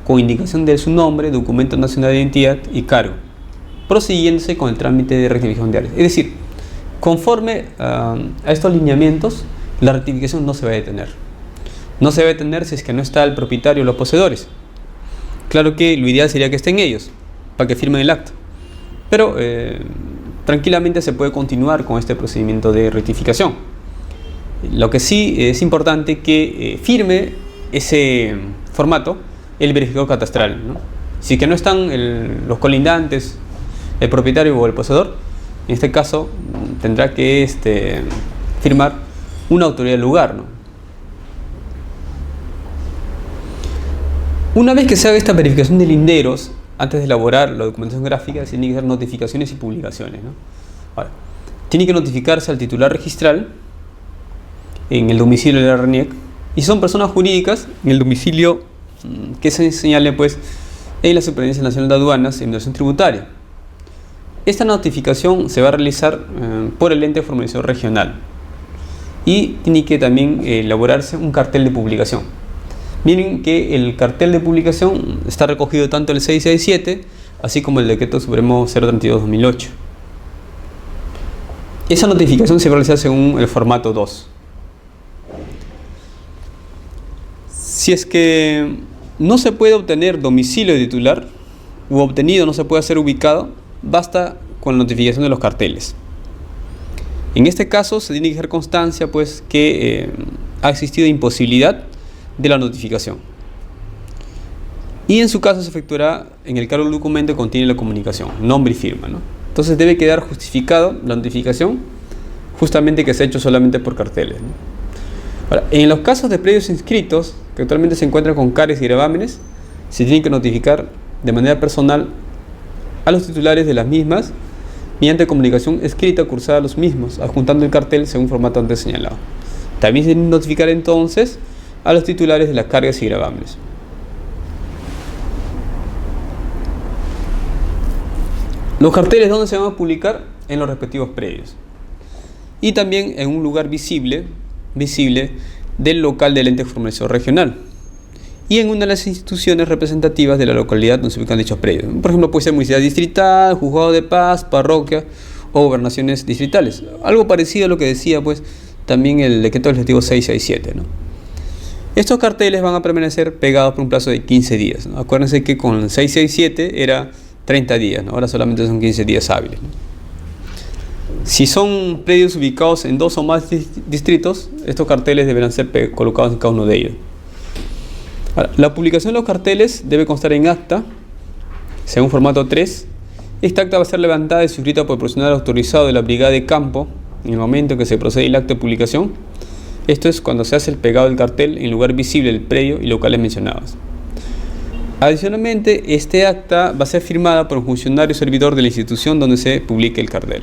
con indicación de su nombre, documento nacional de identidad y cargo, prosiguiéndose con el trámite de rectificación de áreas. Es decir, conforme a estos lineamientos, la rectificación no se va a detener. No se va a detener si es que no está el propietario o los poseedores. Claro que lo ideal sería que estén ellos, para que firmen el acta. Pero tranquilamente se puede continuar con este procedimiento de rectificación. Lo que sí es importante que firme ese formato el verificador catastral, ¿no? Si es que no están los colindantes, el propietario o el poseedor, en este caso tendrá que firmar una autoridad del lugar, ¿no? Una vez que se haga esta verificación de linderos, antes de elaborar la documentación gráfica, se tienen que hacer notificaciones y publicaciones, ¿no? Ahora, tiene que notificarse al titular registral en el domicilio de la RENIEC, y son personas jurídicas en el domicilio que se señale pues en la Superintendencia Nacional de Aduanas e Administración Tributaria. Esta notificación se va a realizar por el ente formalizador regional y tiene que también elaborarse un cartel de publicación. Miren que el cartel de publicación está recogido tanto en el 667 así como el Decreto Supremo 032/2008. Esa notificación se va a realizar según el formato 2. Si es que no se puede obtener domicilio de titular u obtenido no se puede hacer ubicado, basta con la notificación de los carteles. En este caso se tiene que hacer constancia pues que ha existido imposibilidad de la notificación, y en su caso se efectuará en el cargo del documento que contiene la comunicación, nombre y firma, ¿no? Entonces debe quedar justificado la notificación justamente que se ha hecho solamente por carteles, ¿no? Ahora, en los casos de predios inscritos que actualmente se encuentran con cares y gravámenes, se tienen que notificar de manera personal a los titulares de las mismas mediante comunicación escrita cursada a los mismos, adjuntando el cartel según formato antes señalado. También se deben notificar entonces a los titulares de las cargas y gravámenes. Los carteles, ¿dónde se van a publicar? En los respectivos predios y también en un lugar visible del local del ente formalizador regional y en una de las instituciones representativas de la localidad donde se ubican dichos predios. Por ejemplo, puede ser municipalidad distrital, juzgado de paz, parroquia o gobernaciones distritales. Algo parecido a lo que decía pues también el decreto legislativo 667, ¿no? Estos carteles van a permanecer pegados por un plazo de 15 días, ¿no? Acuérdense que con el 667 era 30 días, ¿no? Ahora solamente son 15 días hábiles, ¿no? Si son predios ubicados en 2 o más distritos, estos carteles deberán ser colocados en cada uno de ellos. Ahora, la publicación de los carteles debe constar en acta, según formato 3. Esta acta va a ser levantada y suscrita por el profesional autorizado de la brigada de campo en el momento en que se procede el acto de publicación. Esto es cuando se hace el pegado del cartel en lugar visible del predio y locales mencionados. Adicionalmente, este acta va a ser firmada por un funcionario servidor de la institución donde se publique el cartel.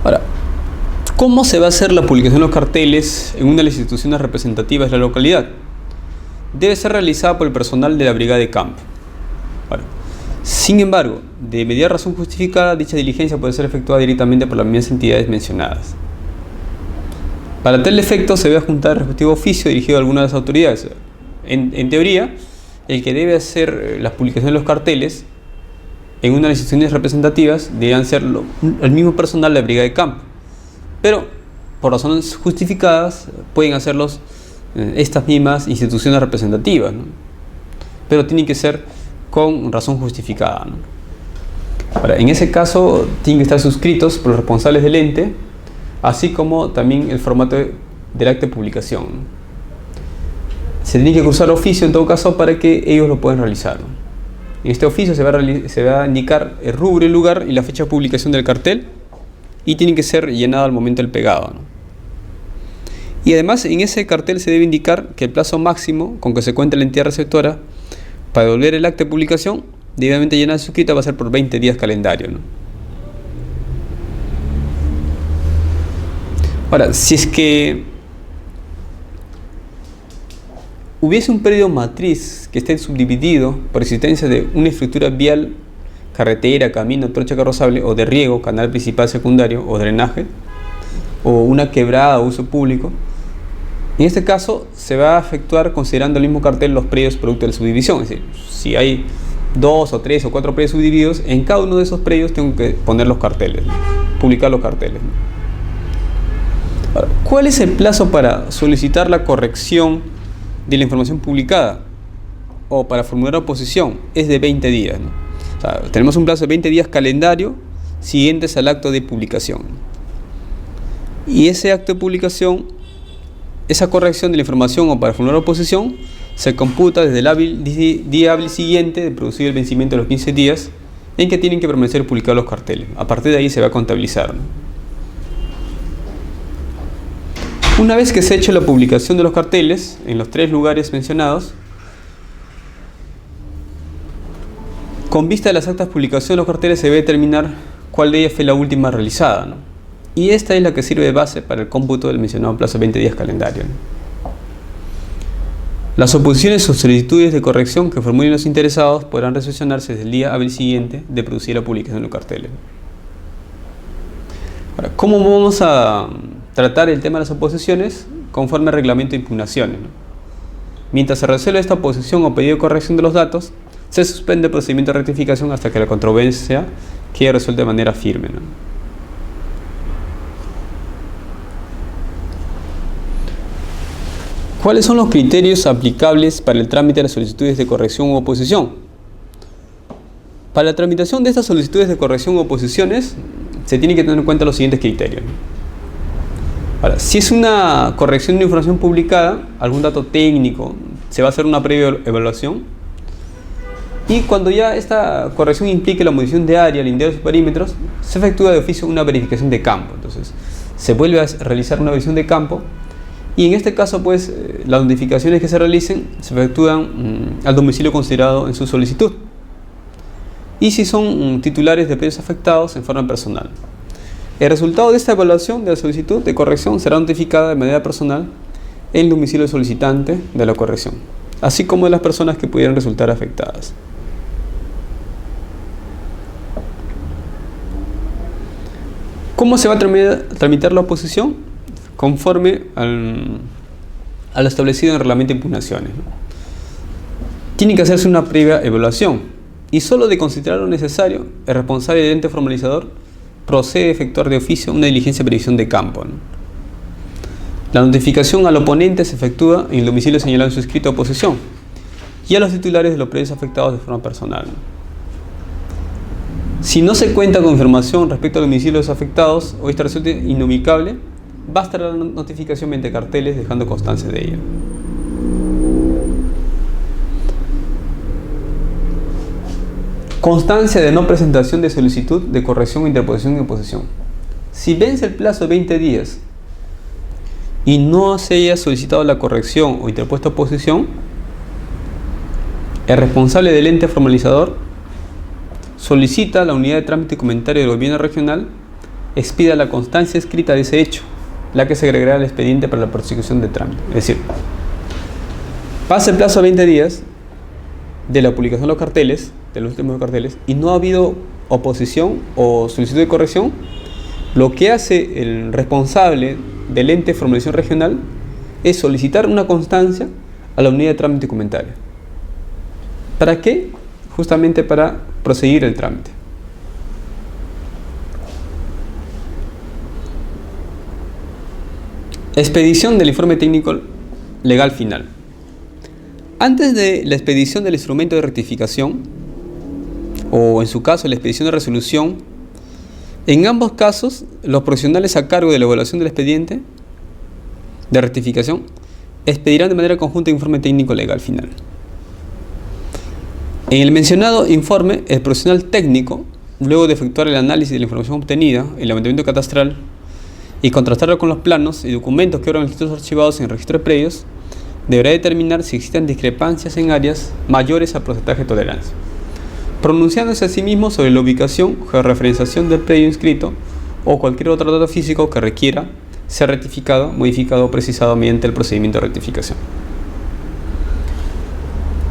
Ahora, ¿cómo se va a hacer la publicación de los carteles en una de las instituciones representativas de la localidad? Debe ser realizada por el personal de la brigada de campo. Ahora, sin embargo, de mediada razón justificada, dicha diligencia puede ser efectuada directamente por las mismas entidades mencionadas. Para tal efecto, se debe adjuntar el respectivo oficio dirigido a alguna de las autoridades. En teoría, el que debe hacer la publicación de los carteles en una de las instituciones representativas deberán ser el mismo personal de la brigada de campo, pero por razones justificadas pueden hacerlos estas mismas instituciones representativas, ¿no? Pero tienen que ser con razón justificada, ¿no? Ahora, en ese caso tienen que estar suscritos por los responsables del ente, así como también el formato del acta de publicación, ¿no? Se tiene que cursar oficio en todo caso para que ellos lo puedan realizar, ¿no? En este oficio se va a indicar el rubro, el lugar y la fecha de publicación del cartel, y tiene que ser llenado al momento del pegado, ¿no? Y además en ese cartel se debe indicar que el plazo máximo con que se cuenta la entidad receptora para devolver el acta de publicación debidamente llenada y suscrita va a ser por 20 días calendario, ¿no? Ahora, si es que hubiese un predio matriz que esté subdividido por existencia de una estructura vial, carretera, camino, trocha carrozable o de riego, canal principal, secundario o drenaje, o una quebrada o uso público, en este caso se va a efectuar considerando el mismo cartel los predios producto de la subdivisión. Es decir, si hay 2 o 3 o 4 predios subdivididos, en cada uno de esos predios tengo que poner los carteles, ¿no? Publicar los carteles, ¿no? Ahora, ¿cuál es el plazo para solicitar la corrección de la información publicada o para formular oposición? Es de 20 días, ¿no? O sea, tenemos un plazo de 20 días calendario siguientes al acto de publicación. Y ese acto de publicación, esa corrección de la información o para formular oposición, se computa desde el día hábil siguiente de producido el vencimiento de los 15 días en que tienen que permanecer publicados los carteles. A partir de ahí se va a contabilizar, ¿no? Una vez que se ha hecho la publicación de los carteles en los 3 lugares mencionados, con vista de las actas de publicación de los carteles se debe determinar cuál de ellas fue la última realizada, ¿no? Y esta es la que sirve de base para el cómputo del mencionado plazo de 20 días calendario, ¿no? Las oposiciones o solicitudes de corrección que formulen los interesados podrán recepcionarse desde el día hábil siguiente de producir la publicación de los carteles. Ahora, ¿cómo vamos a tratar el tema de las oposiciones? Conforme al reglamento de impugnaciones, ¿no? Mientras se resuelve esta oposición o pedido de corrección de los datos, se suspende el procedimiento de rectificación hasta que la controversia quede resuelta de manera firme, ¿no? ¿Cuáles son los criterios aplicables para el trámite de las solicitudes de corrección u oposición? Para la tramitación de estas solicitudes de corrección u oposiciones se tienen que tener en cuenta los siguientes criterios. Ahora, si es una corrección de información publicada, algún dato técnico, se va a hacer una previa evaluación. Y cuando ya esta corrección implique la modificación de área, linderos y parímetros, se efectúa de oficio una verificación de campo. Entonces, se vuelve a realizar una verificación de campo. Y en este caso, pues, las notificaciones que se realicen se efectúan al domicilio considerado en su solicitud. Y si son titulares de predios afectados, en forma personal. El resultado de esta evaluación de la solicitud de corrección será notificada de manera personal en el domicilio del solicitante de la corrección, así como de las personas que pudieran resultar afectadas. ¿Cómo se va a tramitar la oposición? Conforme a lo establecido en el reglamento de impugnaciones, ¿no? Tiene que hacerse una previa evaluación y solo de considerar lo necesario, el responsable del ente formalizador procede a efectuar de oficio una diligencia de previsión de campo, ¿no? La notificación al oponente se efectúa en el domicilio señalado en su escrito de oposición y a los titulares de los predios afectados de forma personal, ¿no? Si no se cuenta con información respecto a los domicilios afectados o esta resulta inubicable, basta la notificación mediante carteles dejando constancia de ello. Constancia de no presentación de solicitud de corrección o interposición de oposición. Si vence el plazo de 20 días y no se haya solicitado la corrección o interpuesta oposición, el responsable del ente formalizador solicita a la unidad de trámite y comentario del gobierno regional expida la constancia escrita de ese hecho, la que se agregará al expediente para la prosecución de trámite. Es decir, pasa el plazo de 20 días de la publicación de los carteles, de los últimos carteles, y no ha habido oposición o solicitud de corrección, lo que hace el responsable del ente de formalización regional es solicitar una constancia a la unidad de trámite y comentario. ¿Para qué? Justamente para proseguir el trámite. Expedición del informe técnico legal final. Antes de la expedición del instrumento de rectificación, o en su caso la expedición de resolución, en ambos casos los profesionales a cargo de la evaluación del expediente de rectificación expedirán de manera conjunta el informe técnico legal final. En el mencionado informe, el profesional técnico, luego de efectuar el análisis de la información obtenida, el levantamiento catastral y contrastarlo con los planos y documentos que obran los títulos archivados en el registro de predios, deberá determinar si existen discrepancias en áreas mayores al porcentaje de tolerancia, pronunciándose asimismo sobre la ubicación o georreferenciación del predio inscrito o cualquier otro dato físico que requiera ser rectificado, modificado o precisado mediante el procedimiento de rectificación.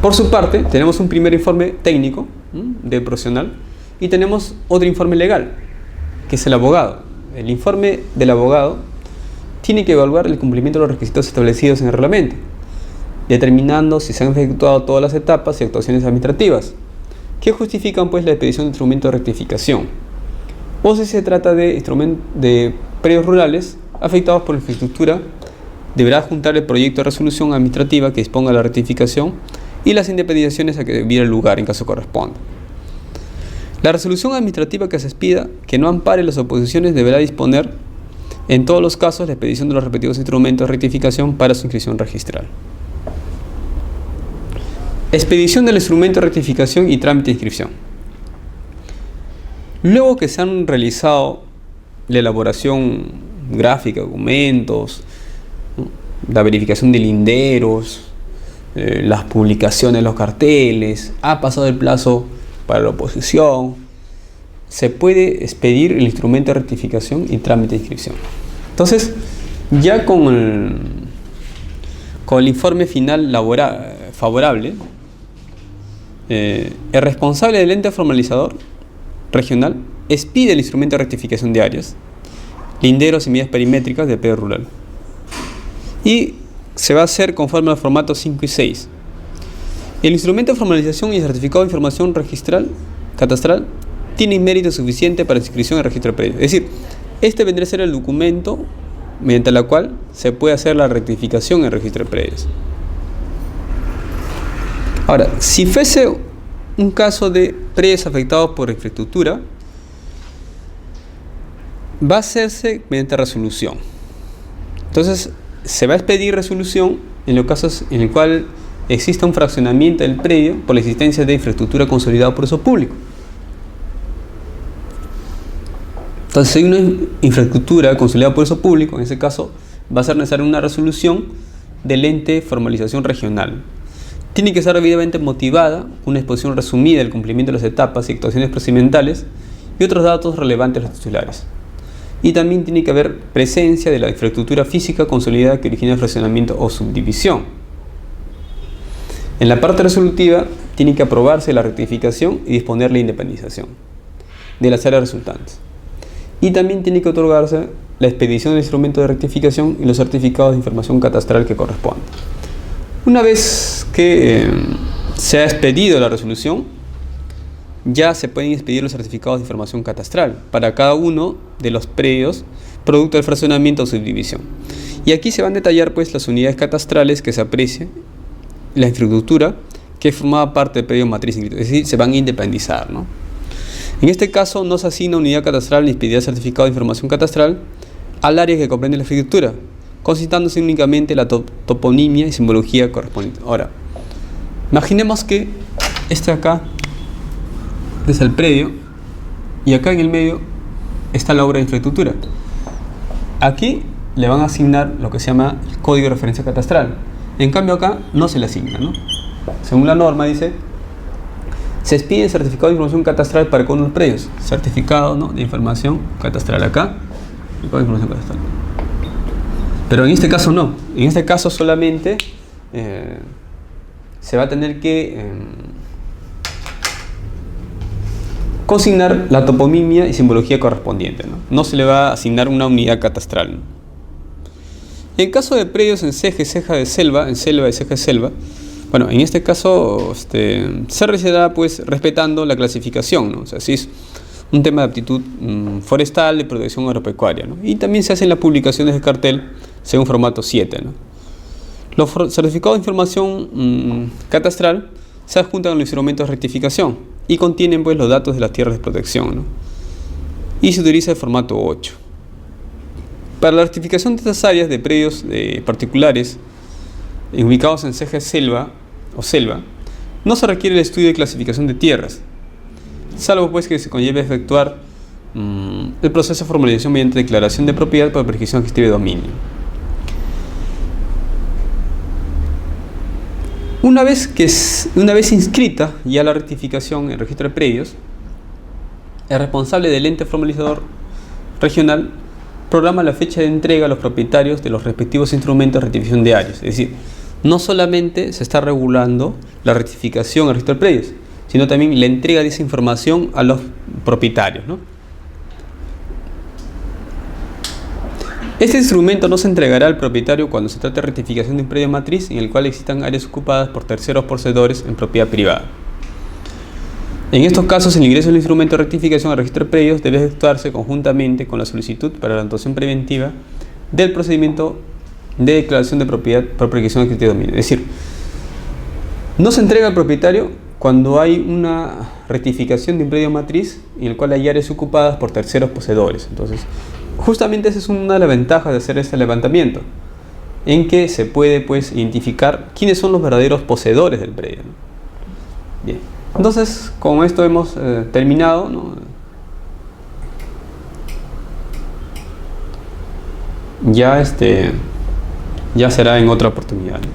Por su parte, tenemos un primer informe técnico del profesional y tenemos otro informe legal, que es el abogado. El informe del abogado tiene que evaluar el cumplimiento de los requisitos establecidos en el reglamento, determinando si se han efectuado todas las etapas y actuaciones administrativas que justifican pues la expedición de instrumento de rectificación, o si se trata de predios rurales afectados por la infraestructura, deberá juntar el proyecto de resolución administrativa que disponga la rectificación y las independizaciones a que debiera lugar en caso corresponda. La resolución administrativa que se expida, que no ampare las oposiciones, deberá disponer En todos los casos, la expedición de los respectivos instrumentos de rectificación para su inscripción registral. Expedición del instrumento de rectificación y trámite de inscripción. Luego que se han realizado la elaboración gráfica, documentos, ¿no?, la verificación de linderos, las publicaciones, los carteles, ha pasado el plazo para la oposición, se puede expedir el instrumento de rectificación y trámite de inscripción. Entonces, ya con el informe final favorable, el responsable del ente formalizador regional expide el instrumento de rectificación de áreas, linderos y medidas perimétricas del predio rural. Y se va a hacer conforme al formato 5 y 6. El instrumento de formalización y el certificado de información registral, catastral, tienen mérito suficiente para inscripción en el registro de predios. Es decir, este vendría a ser el documento mediante el cual se puede hacer la rectificación en el registro de predios. Ahora, si fuese un caso de predios afectados por infraestructura, va a hacerse mediante resolución. Entonces, se va a expedir resolución en los casos en el cual exista un fraccionamiento del predio por la existencia de infraestructura consolidada por uso público. Entonces, si hay una infraestructura consolidada por uso público, en ese caso va a ser necesaria una resolución del ente de formalización regional. Tiene que ser debidamente motivada, una exposición resumida del cumplimiento de las etapas y actuaciones procedimentales y otros datos relevantes a los titulares. Y también tiene que haber presencia de la infraestructura física consolidada que origina el fraccionamiento o subdivisión. En la parte resolutiva tiene que aprobarse la rectificación y disponer la independización de las áreas resultantes. Y también tiene que otorgarse la expedición del instrumento de rectificación y los certificados de información catastral que corresponden. Una vez que se ha expedido la resolución, ya se pueden expedir los certificados de información catastral para cada uno de los predios producto del fraccionamiento o subdivisión. Y aquí se van a detallar pues las unidades catastrales que se aprecie, la infraestructura que formaba parte del predio matriz, es decir, se van a independizar, ¿no? En este caso no se asigna unidad catastral ni expedirá certificado de información catastral al área que comprende la infraestructura, consultándose únicamente la toponimia y simbología correspondiente. Ahora, imaginemos que este acá es el predio y acá en el medio está la obra de infraestructura. Aquí le van a asignar lo que se llama el código de referencia catastral. En cambio acá no se le asigna, ¿no? Según la norma dice, se expide el certificado de información catastral para cada uno de los predios. Certificado, ¿no?, de información catastral acá, el código de información catastral. Pero en este caso no. En este caso solamente se va a tener que consignar la toponimia y simbología correspondiente, ¿no? No se le va a asignar una unidad catastral, ¿no? En caso de predios en ceja y ceja de selva, en selva y ceja de selva, bueno, en este caso se realizará pues respetando la clasificación, ¿no? O sea, si es un tema de aptitud forestal, de protección agropecuaria, ¿no? Y también se hacen las publicaciones de cartel según formato 7, ¿no? Los certificados de información catastral se adjuntan a los instrumentos de rectificación y contienen pues los datos de las tierras de protección, ¿no? Y se utiliza el formato 8. Para la rectificación de estas áreas de predios particulares ubicados en ceja de selva o selva, no se requiere el estudio de clasificación de tierras, salvo pues que se conlleve efectuar el proceso de formalización mediante declaración de propiedad por prescripción ejecutiva de dominio. Una vez inscrita ya la rectificación en el registro de predios, el responsable del ente formalizador regional programa la fecha de entrega a los propietarios de los respectivos instrumentos de rectificación de áreas. Es decir, no solamente se está regulando la rectificación en el registro de predios, sino también la entrega de esa información a los propietarios, ¿no? Este instrumento no se entregará al propietario cuando se trate de rectificación de un predio matriz en el cual existan áreas ocupadas por terceros poseedores en propiedad privada. En estos casos, el ingreso del instrumento de rectificación al registro de predios debe efectuarse conjuntamente con la solicitud para la anotación preventiva del procedimiento de declaración de propiedad por prescripción ejecutiva de dominio. Es decir, no se entrega al propietario cuando hay una rectificación de un predio matriz en el cual hay áreas ocupadas por terceros poseedores. Entonces, justamente esa es una de las ventajas de hacer este levantamiento, en que se puede pues identificar quiénes son los verdaderos poseedores del predio, ¿no? Bien, entonces con esto hemos terminado, ¿no? Ya será en otra oportunidad, ¿no?